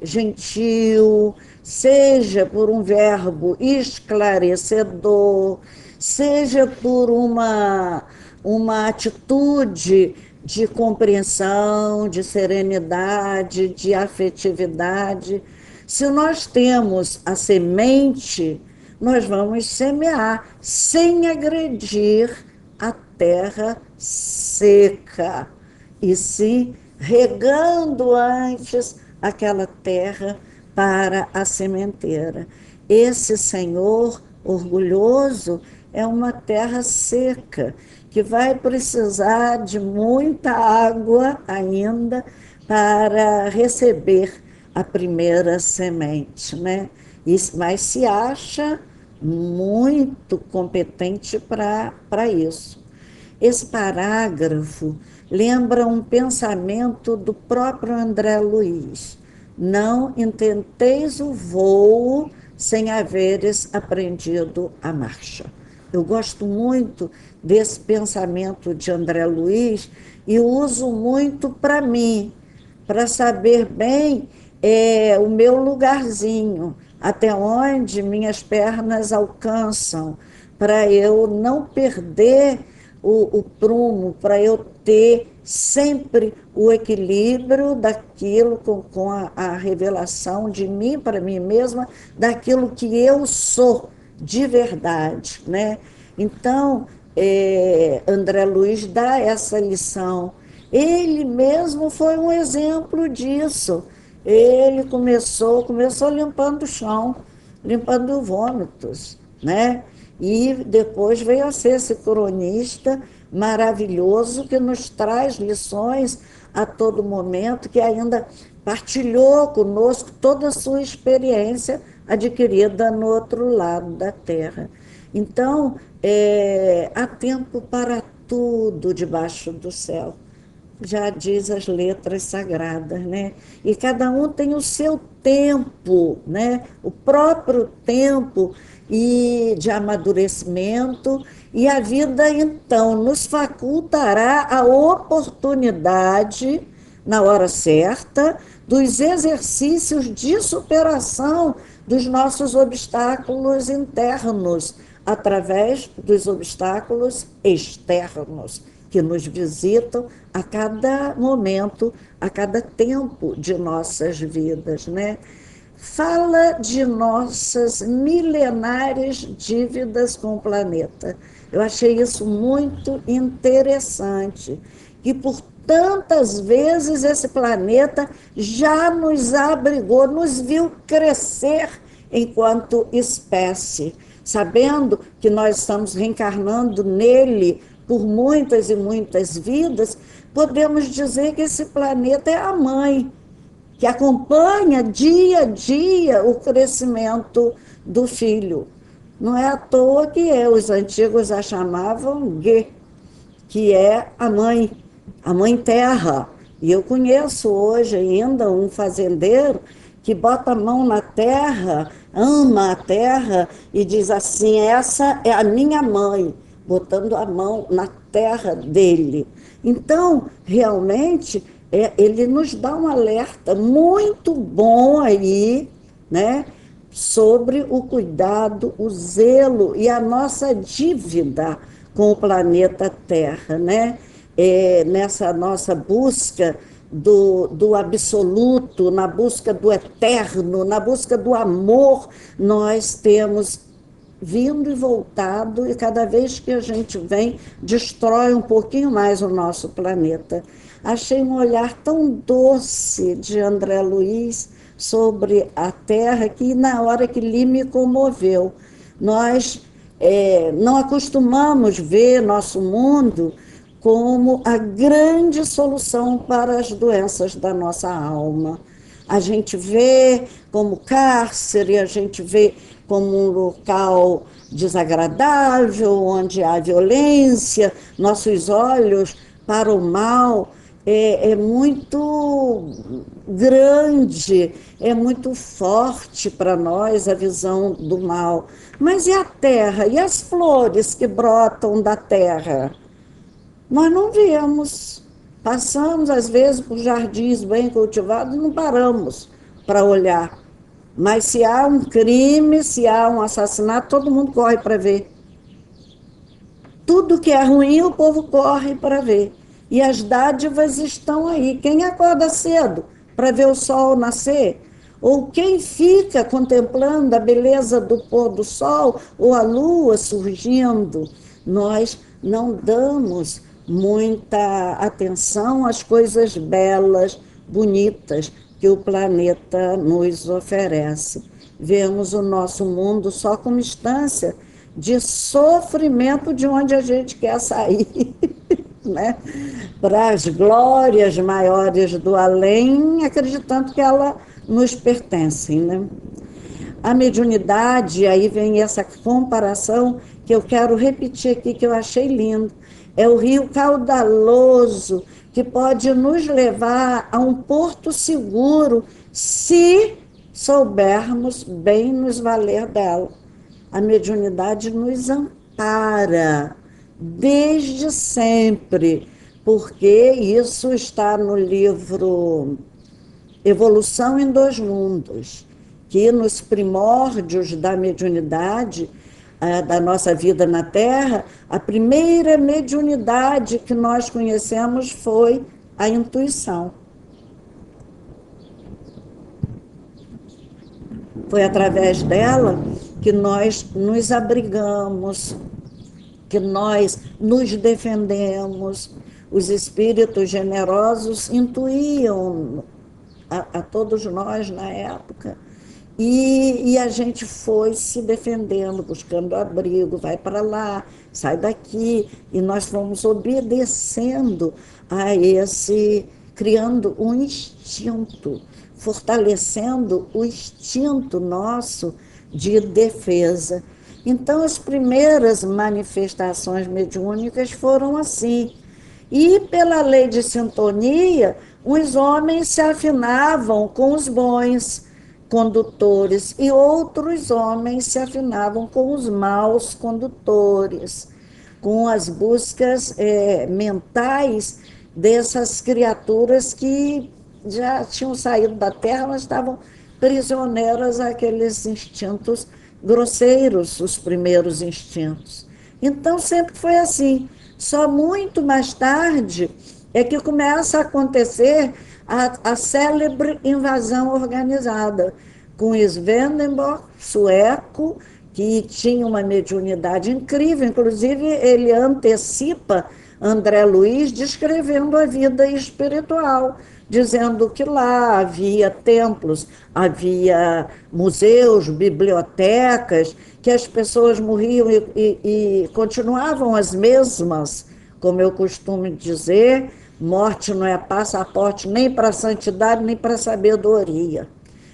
[SPEAKER 1] gentil, seja por um verbo esclarecedor, seja por uma atitude de compreensão, de serenidade, de afetividade. Se nós temos a semente, nós vamos semear sem agredir a terra seca, e sim regando antes aquela terra para a sementeira. Esse Senhor orgulhoso é uma terra seca, que vai precisar de muita água ainda para receber a primeira semente, né? Mas se acha muito competente para isso. Esse parágrafo lembra um pensamento do próprio André Luiz. Não intenteis o voo sem haveres aprendido a marcha. Eu gosto muito desse pensamento de André Luiz e uso muito para mim, para saber bem o meu lugarzinho, até onde minhas pernas alcançam, para eu não perder o prumo, para eu ter sempre o equilíbrio daquilo com a revelação de mim para mim mesma, daquilo que eu sou de verdade, né? Então, André Luiz dá essa lição. Ele mesmo foi um exemplo disso. Ele começou limpando o chão, limpando vômitos, né? E depois veio a ser esse cronista maravilhoso que nos traz lições a todo momento, que ainda partilhou conosco toda a sua experiência adquirida no outro lado da terra. Então, há tempo para tudo debaixo do céu, já diz as letras sagradas, né? E cada um tem o seu tempo, né? O próprio tempo e de amadurecimento, e a vida então nos facultará a oportunidade, na hora certa, dos exercícios de superação dos nossos obstáculos internos, através dos obstáculos externos que nos visitam a cada momento, a cada tempo de nossas vidas, né? Fala de nossas milenares dívidas com o planeta. Eu achei isso muito interessante, que por tantas vezes esse planeta já nos abrigou, nos viu crescer enquanto espécie, sabendo que nós estamos reencarnando nele por muitas e muitas vidas. Podemos dizer que esse planeta é a mãe, que acompanha dia a dia o crescimento do filho. Não é à toa que os antigos a chamavam Ge, que é a mãe terra. E eu conheço hoje ainda um fazendeiro que bota a mão na terra, ama a terra e diz assim: essa é a minha mãe, botando a mão na terra dele. Então, realmente, ele nos dá um alerta muito bom aí, né, sobre o cuidado, o zelo e a nossa dívida com o planeta Terra, né? Nessa nossa busca do absoluto, na busca do eterno, na busca do amor, nós temos vindo e voltado, e cada vez que a gente vem, destrói um pouquinho mais o nosso planeta. Achei um olhar tão doce de André Luiz sobre a Terra, que na hora que li me comoveu. Nós não acostumamos ver nosso mundo como a grande solução para as doenças da nossa alma. A gente vê como cárcere, a gente vê como um local desagradável, onde há violência, nossos olhos para o mal é muito grande, é muito forte para nós a visão do mal. Mas e a terra? E as flores que brotam da terra? Nós não vemos. Passamos, às vezes, por jardins bem cultivados e não paramos para olhar. Mas se há um crime, se há um assassinato, todo mundo corre para ver. Tudo que é ruim, o povo corre para ver. E as dádivas estão aí. Quem acorda cedo para ver o sol nascer? Ou quem fica contemplando a beleza do pôr do sol ou a lua surgindo? Nós não damos muita atenção às coisas belas, bonitas que o planeta nos oferece. Vemos o nosso mundo só como instância de sofrimento de onde a gente quer sair, né? Para as glórias maiores do além, acreditando que ela nos pertencem, né? A mediunidade, aí vem essa comparação que eu quero repetir aqui, que eu achei lindo. É o rio caudaloso que pode nos levar a um porto seguro se soubermos bem nos valer dela. A mediunidade nos ampara desde sempre, porque isso está no livro Evolução em Dois Mundos, que nos primórdios da mediunidade, da nossa vida na Terra, a primeira mediunidade que nós conhecemos foi a intuição. Foi através dela que nós nos abrigamos, que nós nos defendemos. Os espíritos generosos intuíam a todos nós na época. E a gente foi se defendendo, buscando abrigo, vai para lá, sai daqui, e nós fomos obedecendo a esse, criando um instinto, fortalecendo o instinto nosso de defesa. Então, as primeiras manifestações mediúnicas foram assim. E pela lei de sintonia, os homens se afinavam com os bons condutores e outros homens se afinavam com os maus condutores, com as buscas mentais dessas criaturas que já tinham saído da Terra, mas estavam prisioneiras àqueles instintos grosseiros, os primeiros instintos. Então sempre foi assim. Só muito mais tarde é que começa a acontecer a célebre invasão organizada, com Swedenborg, sueco, que tinha uma mediunidade incrível, inclusive ele antecipa André Luiz descrevendo a vida espiritual, dizendo que lá havia templos, havia museus, bibliotecas, que as pessoas morriam e continuavam as mesmas, como eu costumo dizer, morte não é passaporte nem para a santidade, nem para a sabedoria.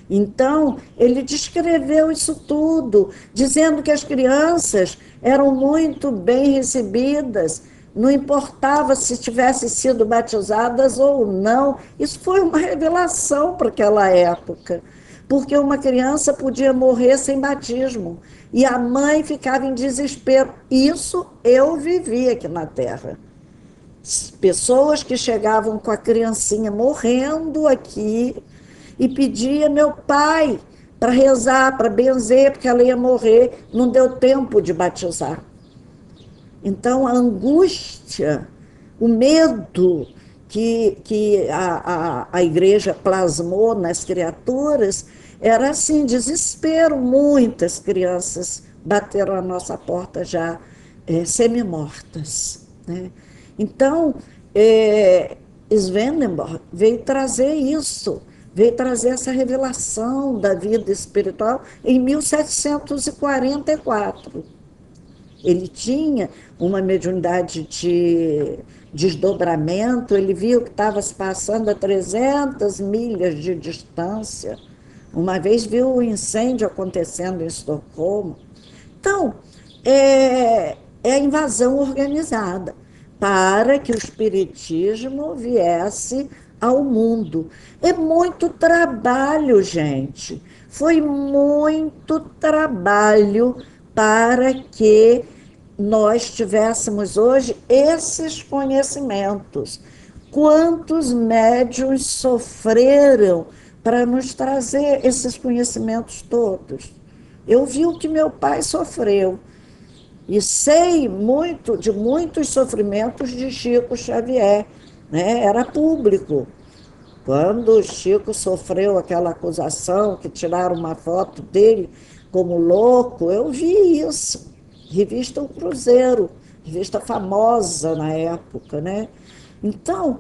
[SPEAKER 1] Então, ele descreveu isso tudo, dizendo que as crianças eram muito bem recebidas, não importava se tivessem sido batizadas ou não. Isso foi uma revelação para aquela época, porque uma criança podia morrer sem batismo, e a mãe ficava em desespero. Isso eu vivi aqui na Terra. Pessoas que chegavam com a criancinha morrendo aqui e pedia meu pai para rezar, para benzer, porque ela ia morrer, não deu tempo de batizar. Então, a angústia, o medo que a igreja plasmou nas criaturas era assim, desespero. Muitas crianças bateram a nossa porta já semi-mortas, né? Então, Swedenborg veio trazer isso, veio trazer essa revelação da vida espiritual em 1744. Ele tinha uma mediunidade de desdobramento, ele viu que estava se passando a 300 milhas de distância. Uma vez viu o incêndio acontecendo em Estocolmo. Então, é a invasão organizada para que o espiritismo viesse ao mundo. É muito trabalho, gente. Foi muito trabalho para que nós tivéssemos hoje esses conhecimentos. Quantos médiuns sofreram para nos trazer esses conhecimentos todos. Eu vi o que meu pai sofreu e sei muito de muitos sofrimentos de Chico Xavier, né? Era público. Quando o Chico sofreu aquela acusação, que tiraram uma foto dele como louco, eu vi isso. Revista O Cruzeiro, revista famosa na época, né? Então,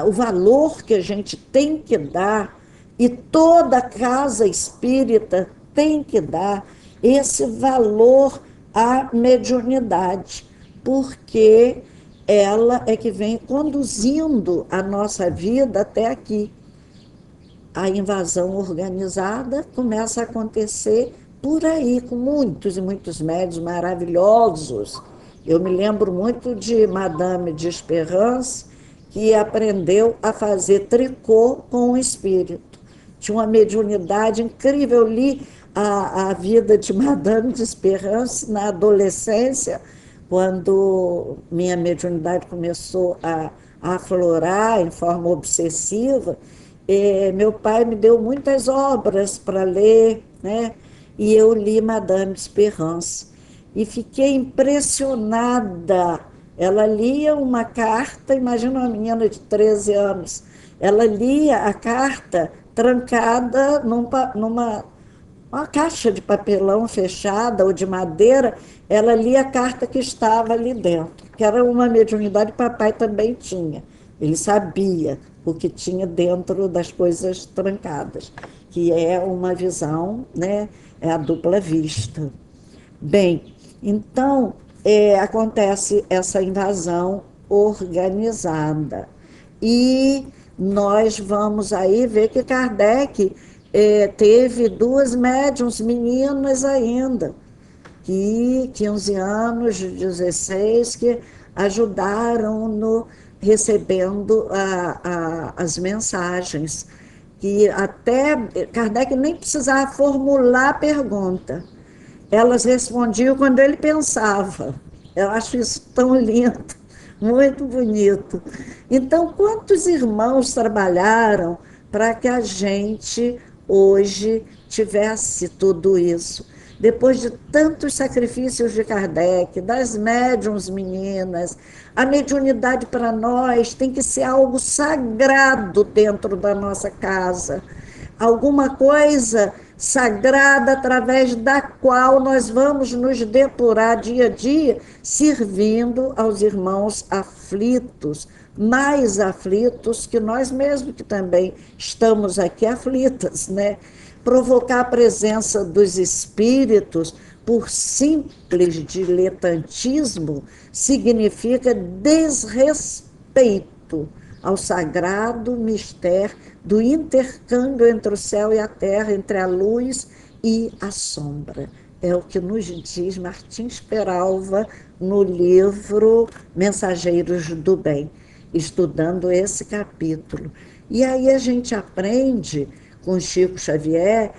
[SPEAKER 1] o valor que a gente tem que dar, e toda casa espírita tem que dar esse valor à mediunidade, porque ela é que vem conduzindo a nossa vida até aqui. A invasão organizada começa a acontecer por aí, com muitos e muitos médios maravilhosos. Eu me lembro muito de Madame de Esperance, que aprendeu a fazer tricô com o espírito. Tinha uma mediunidade incrível. Eu li a vida de Madame de Esperance na adolescência, quando minha mediunidade começou a aflorar em forma obsessiva. Meu pai me deu muitas obras para ler, né? E eu li Madame de Esperance e fiquei impressionada. Ela lia uma carta, imagina uma menina de 13 anos, ela lia a carta trancada numa uma caixa de papelão fechada ou de madeira, ela lia a carta que estava ali dentro, que era uma mediunidade que papai também tinha. Ele sabia o que tinha dentro das coisas trancadas, que é uma visão, né, é a dupla vista. Bem, então acontece essa invasão organizada. E nós vamos aí ver que Kardec teve duas médiuns meninas ainda, que 15 anos, 16, que ajudaram no recebendo as mensagens, que até Kardec nem precisava formular a pergunta, elas respondiam quando ele pensava. Eu acho isso tão lindo, muito bonito. Então, quantos irmãos trabalharam para que a gente hoje tivesse tudo isso? Depois de tantos sacrifícios de Kardec, das médiuns meninas, a mediunidade para nós tem que ser algo sagrado dentro da nossa casa, alguma coisa sagrada através da qual nós vamos nos depurar dia a dia, servindo aos irmãos aflitos, mais aflitos que nós mesmos, que também estamos aqui aflitas, né? Provocar a presença dos espíritos por simples diletantismo significa desrespeito ao sagrado mistério do intercâmbio entre o céu e a terra, entre a luz e a sombra. É o que nos diz Martins Peralva no livro Mensageiros do Bem, estudando esse capítulo. E aí a gente aprende com Chico Xavier,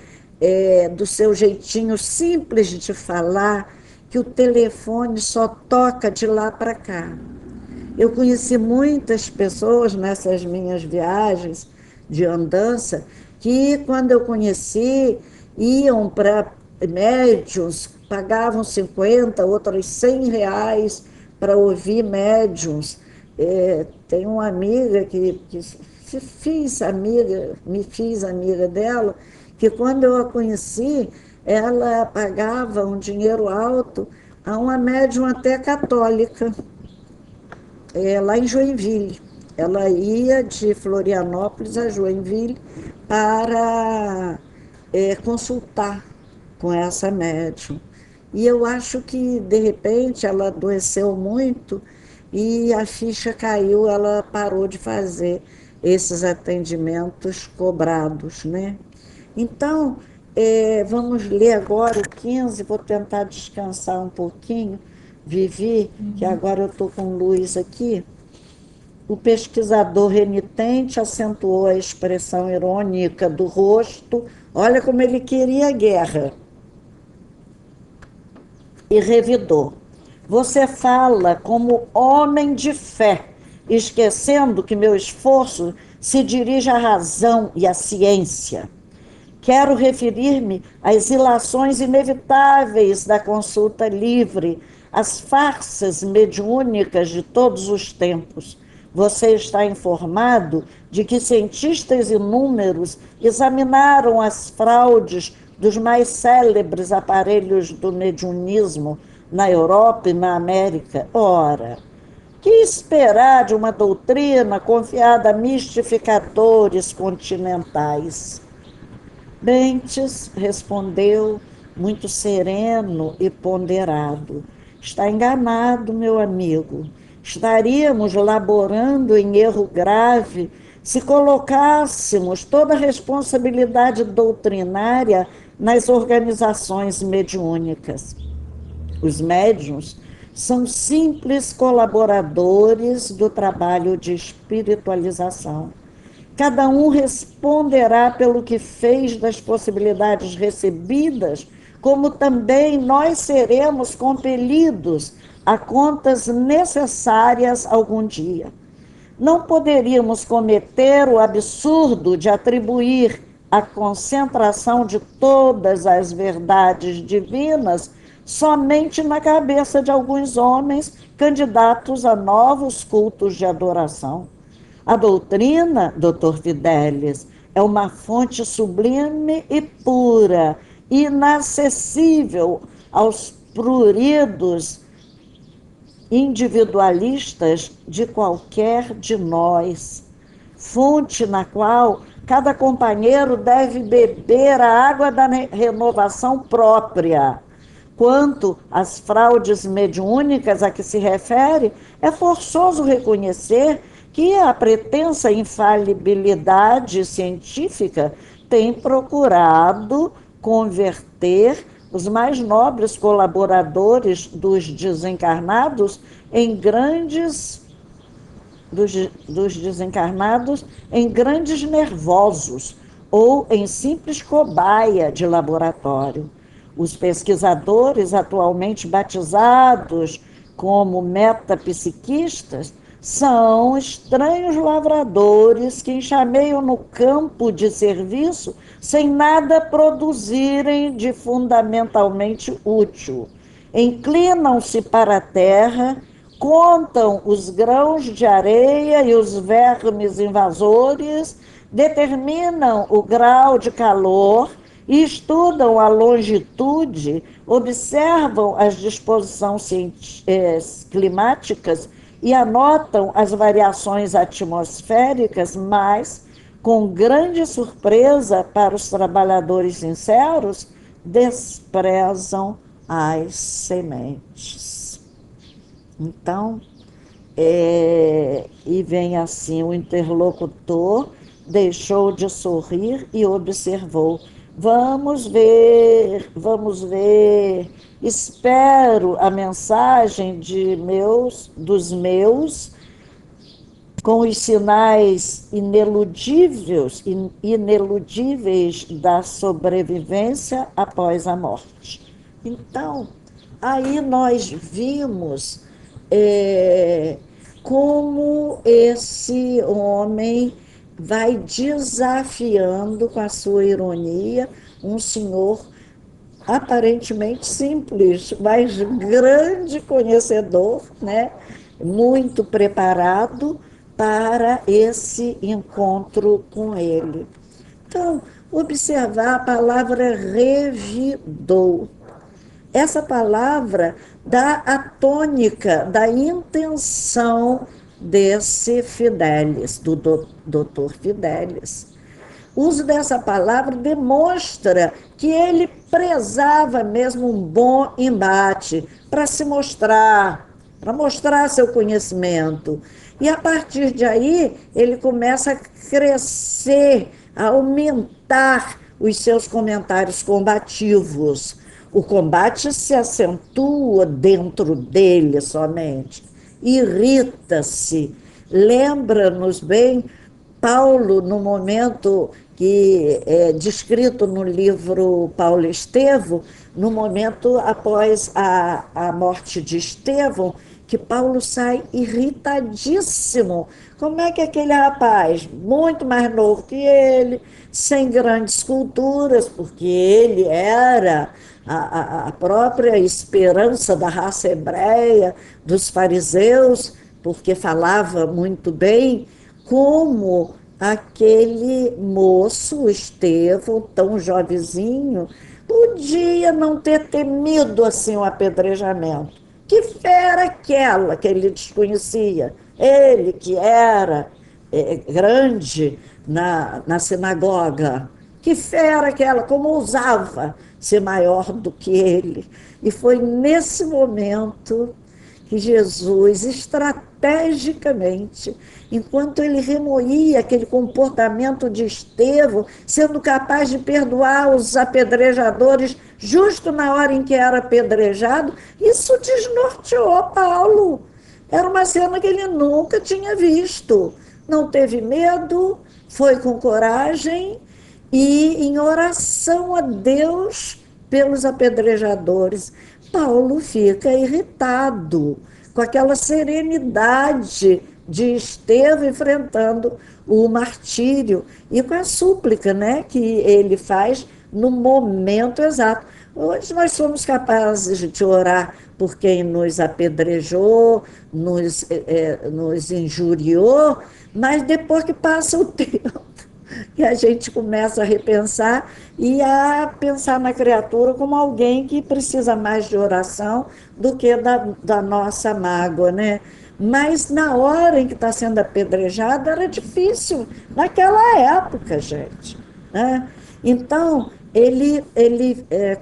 [SPEAKER 1] do seu jeitinho simples de falar, que o telefone só toca de lá para cá. Eu conheci muitas pessoas nessas minhas viagens de andança que, quando eu conheci, iam para médiuns, pagavam 50, outros 100 reais para ouvir médiuns. Tem uma amiga que me fiz amiga dela, que quando eu a conheci, ela pagava um dinheiro alto a uma médium até católica, lá em Joinville. Ela ia de Florianópolis a Joinville para consultar com essa médium. E eu acho que, de repente, ela adoeceu muito e a ficha caiu, ela parou de fazer esses atendimentos cobrados, né? Então, vamos ler agora o 15, vou tentar descansar um pouquinho, Vivi, que agora eu estou com luz aqui. O pesquisador renitente acentuou a expressão irônica do rosto, olha como ele queria a guerra, e revidou. Você fala como homem de fé, esquecendo que meu esforço se dirige à razão e à ciência. Quero referir-me às ilações inevitáveis da consulta livre, às farsas mediúnicas de todos os tempos. Você está informado de que cientistas inúmeros examinaram as fraudes dos mais célebres aparelhos do mediunismo na Europa e na América? Ora, que esperar de uma doutrina confiada a mistificadores continentais? Bentes respondeu, muito sereno e ponderado: está enganado, meu amigo. Estaríamos laborando em erro grave se colocássemos toda a responsabilidade doutrinária nas organizações mediúnicas. Os médiuns são simples colaboradores do trabalho de espiritualização. Cada um responderá pelo que fez das possibilidades recebidas, como também nós seremos compelidos a contas necessárias algum dia. Não poderíamos cometer o absurdo de atribuir a concentração de todas as verdades divinas somente na cabeça de alguns homens candidatos a novos cultos de adoração. A doutrina, doutor Fidelis, é uma fonte sublime e pura, inacessível aos pruridos individualistas de qualquer de nós, fonte na qual cada companheiro deve beber a água da renovação própria. Quanto às fraudes mediúnicas a que se refere, é forçoso reconhecer que a pretensa infalibilidade científica tem procurado converter os mais nobres colaboradores dos desencarnados em grandes nervosos ou em simples cobaia de laboratório. Os pesquisadores atualmente batizados como metapsiquistas são estranhos lavradores que enxameiam no campo de serviço sem nada produzirem de fundamentalmente útil. Inclinam-se para a terra, contam os grãos de areia e os vermes invasores, determinam o grau de calor e estudam a longitude, observam as disposições climáticas e anotam as variações atmosféricas, mas, com grande surpresa para os trabalhadores sinceros, desprezam as sementes. Então, e vem assim: o interlocutor deixou de sorrir e observou: vamos ver, espero a mensagem dos meus, com os sinais ineludíveis da sobrevivência após a morte. Então, aí nós vimos como esse homem vai desafiando, com a sua ironia, um senhor aparentemente simples, mas grande conhecedor, né? Muito preparado para esse encontro com ele. Então, observar a palavra revidou. Essa palavra dá a tônica da intenção desse Fidelis, do doutor Fidelis. O uso dessa palavra demonstra que ele prezava mesmo um bom embate para se mostrar, para mostrar seu conhecimento. E a partir de aí, ele começa a crescer, a aumentar os seus comentários combativos. O combate se acentua dentro dele somente, irrita-se. Lembra-nos bem Paulo, no momento que é descrito no livro Paulo e Estevão, no momento após a morte de Estevão, que Paulo sai irritadíssimo. Como é que aquele rapaz, muito mais novo que ele, sem grandes culturas, porque ele era a própria esperança da raça hebreia, dos fariseus, porque falava muito bem, como aquele moço, o Estevão, tão jovenzinho, podia não ter temido assim o apedrejamento. Que fé era aquela que ele desconhecia? Ele que era grande na sinagoga. Que fé era aquela? Como ousava ser maior do que ele? E foi nesse momento que Jesus, estrategicamente, enquanto ele remoía aquele comportamento de Estevão, sendo capaz de perdoar os apedrejadores justo na hora em que era apedrejado, isso desnorteou Paulo. Era uma cena que ele nunca tinha visto. Não teve medo, foi com coragem e em oração a Deus pelos apedrejadores. Paulo fica irritado com aquela serenidade de Estevão enfrentando o martírio e com a súplica, né, que ele faz no momento exato. Hoje nós somos capazes de orar por quem nos apedrejou, nos injuriou, mas depois que passa o tempo, que a gente começa a repensar e a pensar na criatura como alguém que precisa mais de oração do que da nossa mágoa, né? Mas na hora em que está sendo apedrejado era difícil, naquela época, gente, né? Então, ele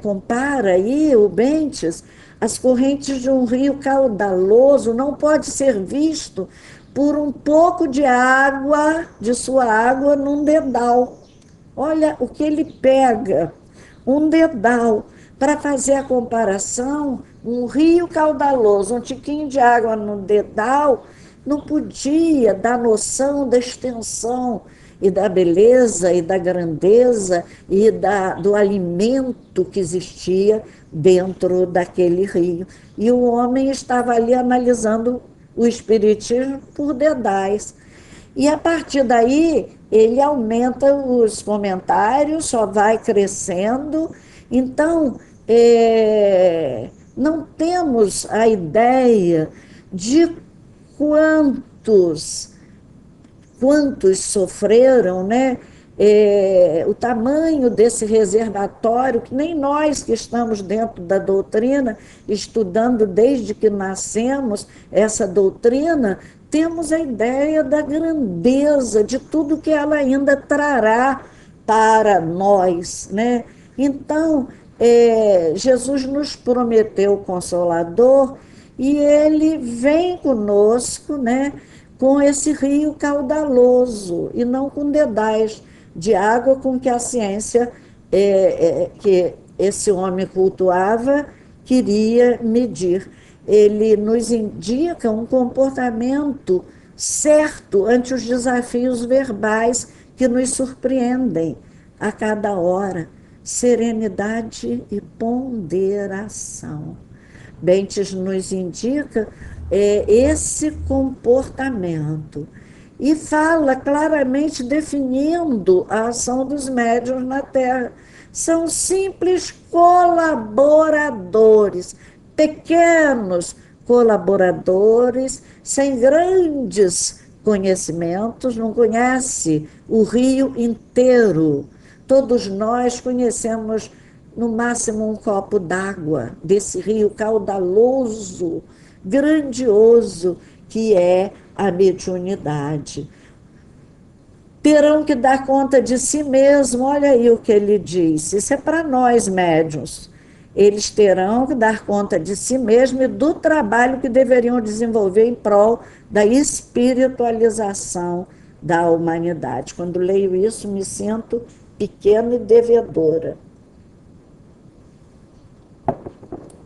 [SPEAKER 1] compara aí, o Bentes, as correntes de um rio caudaloso não pode ser visto por um pouco de água, de sua água, num dedal. Olha o que ele pega, um dedal, para fazer a comparação, um rio caudaloso, um tiquinho de água no dedal, não podia dar noção da extensão e da beleza e da grandeza e do alimento que existia dentro daquele rio. E o homem estava ali analisando o espiritismo por dedais. E a partir daí, ele aumenta os comentários, só vai crescendo. Então, não temos a ideia de quantos sofreram, né? O tamanho desse reservatório, que nem nós que estamos dentro da doutrina, estudando desde que nascemos essa doutrina, temos a ideia da grandeza de tudo que ela ainda trará para nós, né? Então, Jesus nos prometeu o Consolador e ele vem conosco, né? Com esse rio caudaloso e não com dedais de água com que a ciência que esse homem cultuava queria medir. Ele nos indica um comportamento certo ante os desafios verbais que nos surpreendem a cada hora. Serenidade e ponderação. Bentes nos indica esse comportamento e fala claramente definindo a ação dos médiuns na Terra. São simples colaboradores, pequenos colaboradores, sem grandes conhecimentos, não conhece o rio inteiro. Todos nós conhecemos no máximo um copo d'água desse rio caudaloso, grandioso, que é a mediunidade. Terão que dar conta de si mesmo, olha aí o que ele disse, isso é para nós médiuns. Eles terão que dar conta de si mesmo e do trabalho que deveriam desenvolver em prol da espiritualização da humanidade. Quando leio isso, me sinto pequena e devedora,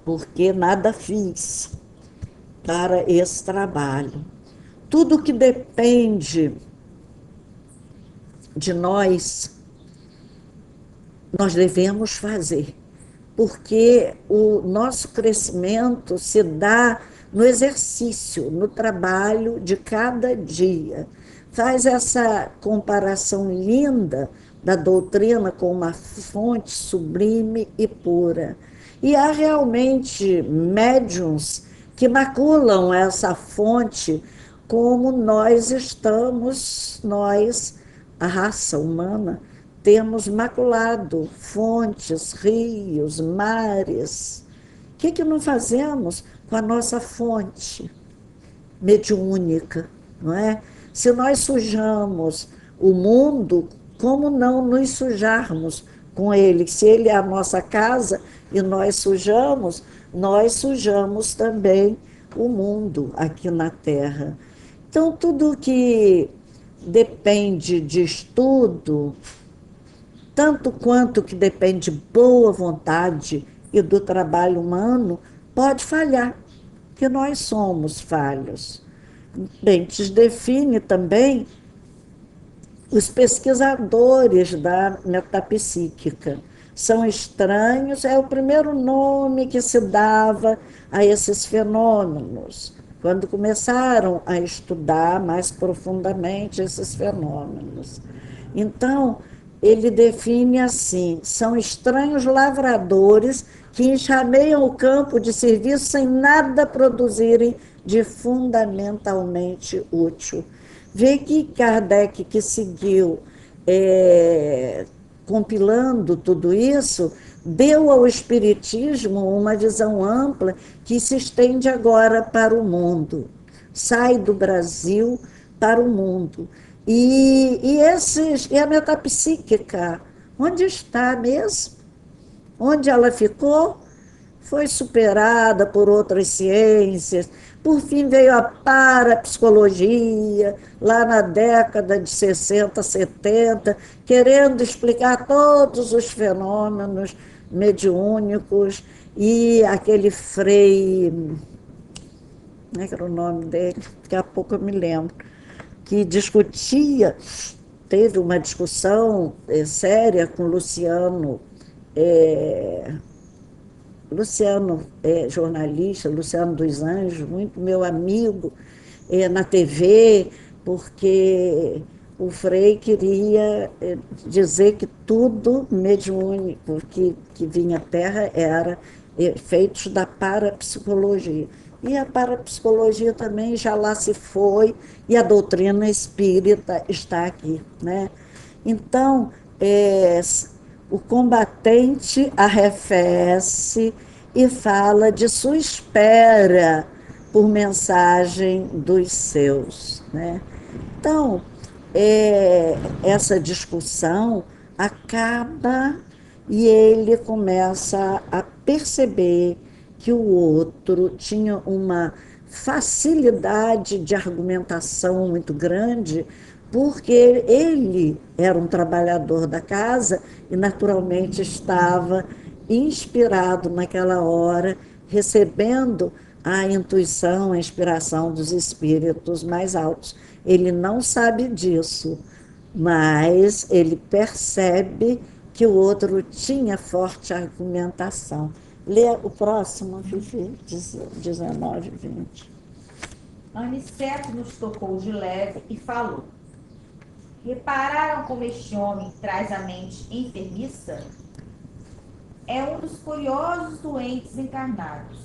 [SPEAKER 1] porque nada fiz para esse trabalho. Tudo que depende de nós devemos fazer, porque o nosso crescimento se dá no exercício, no trabalho de cada dia. Faz essa comparação linda da doutrina com uma fonte sublime e pura. E há realmente médiuns que maculam essa fonte, como nós estamos, nós, a raça humana, temos maculado fontes, rios, mares. O que não fazemos com a nossa fonte mediúnica, não é? Se nós sujamos o mundo, como não nos sujarmos com ele? Se ele é a nossa casa e nós sujamos também o mundo aqui na Terra. Então, tudo que depende de estudo, tanto quanto que depende de boa vontade e do trabalho humano, pode falhar, que nós somos falhos. Bentes define também os pesquisadores da metapsíquica. São estranhos, é o primeiro nome que se dava a esses fenômenos, quando começaram a estudar mais profundamente esses fenômenos. Então, ele define assim: são estranhos lavradores que enxameiam o campo de serviço sem nada produzirem de fundamentalmente útil. Vê que Kardec, que seguiu compilando tudo isso, deu ao Espiritismo uma visão ampla que se estende agora para o mundo, sai do Brasil para o mundo. E a metapsíquica, onde está mesmo? Onde ela ficou? Foi superada por outras ciências. Por fim veio a parapsicologia, lá na década de 60, 70, querendo explicar todos os fenômenos mediúnicos, e aquele Frei, como é que era o nome dele? Daqui a pouco eu me lembro, que discutia, teve uma discussão séria com Luciano, jornalista, Luciano dos Anjos, muito meu amigo, na TV, porque o Frei queria dizer que tudo mediúnico que vinha à Terra era feitos da parapsicologia. E a parapsicologia também já lá se foi, e a doutrina espírita está aqui, né? Então, o combatente arrefece e fala de sua espera por mensagem dos seus, né? Então, essa discussão acaba e ele começa a perceber que o outro tinha uma facilidade de argumentação muito grande, porque ele era um trabalhador da casa e, naturalmente, estava inspirado naquela hora, recebendo a intuição, a inspiração dos espíritos mais altos. Ele não sabe disso, mas ele percebe que o outro tinha forte argumentação. Lê o próximo, Fifi, 19, 20.
[SPEAKER 2] Aniceto nos tocou de leve e falou: repararam como este homem traz a mente enfermiça? É um dos curiosos doentes encarnados.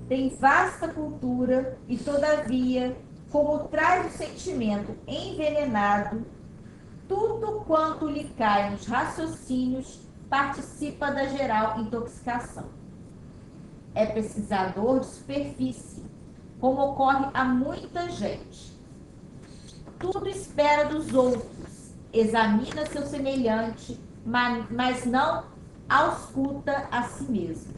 [SPEAKER 2] Tem vasta cultura e, todavia, como traz o sentimento envenenado, tudo quanto lhe cai nos raciocínios participa da geral intoxicação. É pesquisador de superfície, como ocorre a muita gente. Tudo espera dos outros, examina seu semelhante, mas não ausculta a si mesmo.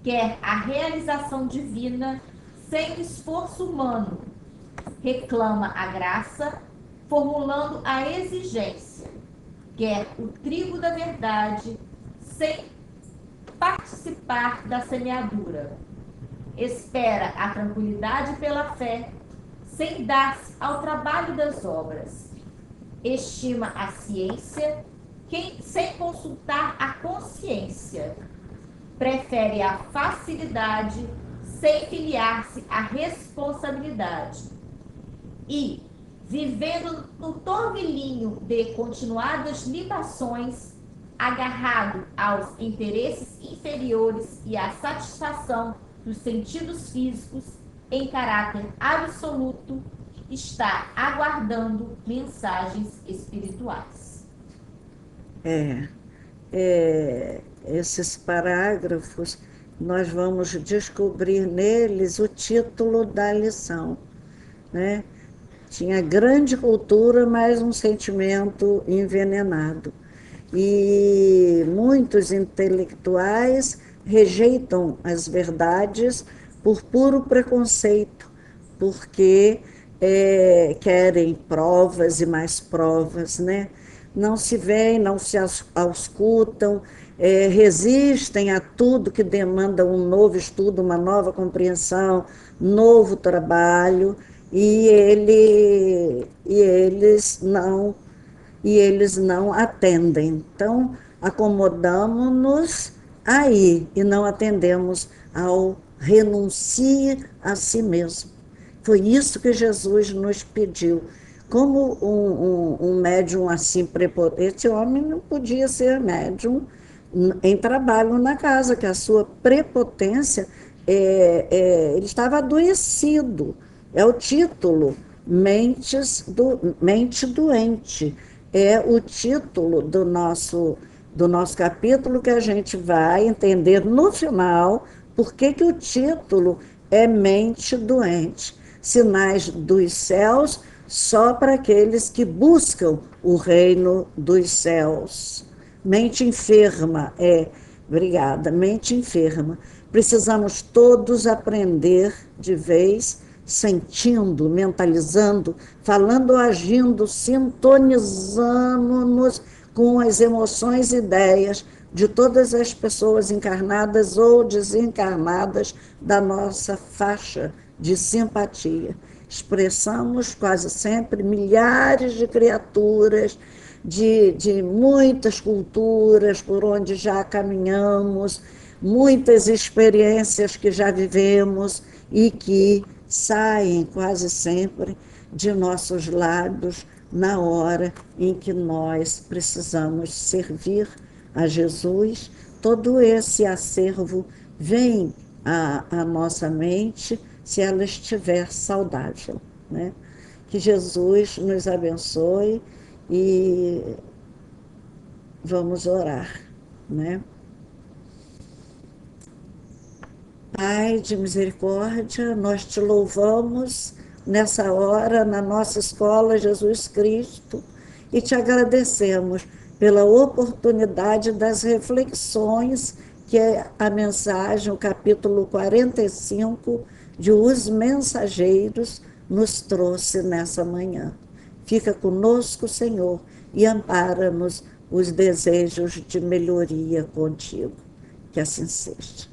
[SPEAKER 2] Quer a realização divina sem esforço humano, reclama a graça, formulando a exigência. Quer o trigo da verdade sem participar da semeadura. Espera a tranquilidade pela fé, sem dar-se ao trabalho das obras. Estima a ciência, sem consultar a consciência. Prefere a facilidade, sem filiar-se à responsabilidade e, vivendo no torvelinho de continuadas libações, agarrado aos interesses inferiores e à satisfação dos sentidos físicos em caráter absoluto, está aguardando mensagens espirituais.
[SPEAKER 1] Esses parágrafos, nós vamos descobrir neles o título da lição, né? Tinha grande cultura, mas um sentimento envenenado. E muitos intelectuais rejeitam as verdades por puro preconceito, porque querem provas e mais provas, né? Não se veem, não se auscultam, resistem a tudo que demanda um novo estudo, uma nova compreensão, novo trabalho, e eles não atendem. Então, acomodamos-nos aí e não atendemos ao renuncie a si mesmo. Foi isso que Jesus nos pediu. Como um médium assim prepotente, esse homem não podia ser médium em trabalho na casa, que a sua prepotência, ele estava adoecido. É o título, Mente Doente. É o título do nosso capítulo, que a gente vai entender no final por que o título é Mente Doente. Sinais dos céus só para aqueles que buscam o reino dos céus. Mente enferma, obrigada, mente enferma. Precisamos todos aprender de vez, sentindo, mentalizando, falando, agindo, sintonizando-nos com as emoções e ideias de todas as pessoas encarnadas ou desencarnadas da nossa faixa de simpatia. Expressamos quase sempre milhares de criaturas de muitas culturas por onde já caminhamos, muitas experiências que já vivemos e que saem quase sempre de nossos lábios na hora em que nós precisamos servir a Jesus. Todo esse acervo vem à nossa mente se ela estiver saudável, né? Que Jesus nos abençoe e vamos orar, né? Pai de misericórdia, nós te louvamos nessa hora, na nossa escola Jesus Cristo, e te agradecemos pela oportunidade das reflexões que a mensagem, o capítulo 45 de Os Mensageiros, nos trouxe nessa manhã. Fica conosco, Senhor, e ampara-nos os desejos de melhoria contigo. Que assim seja.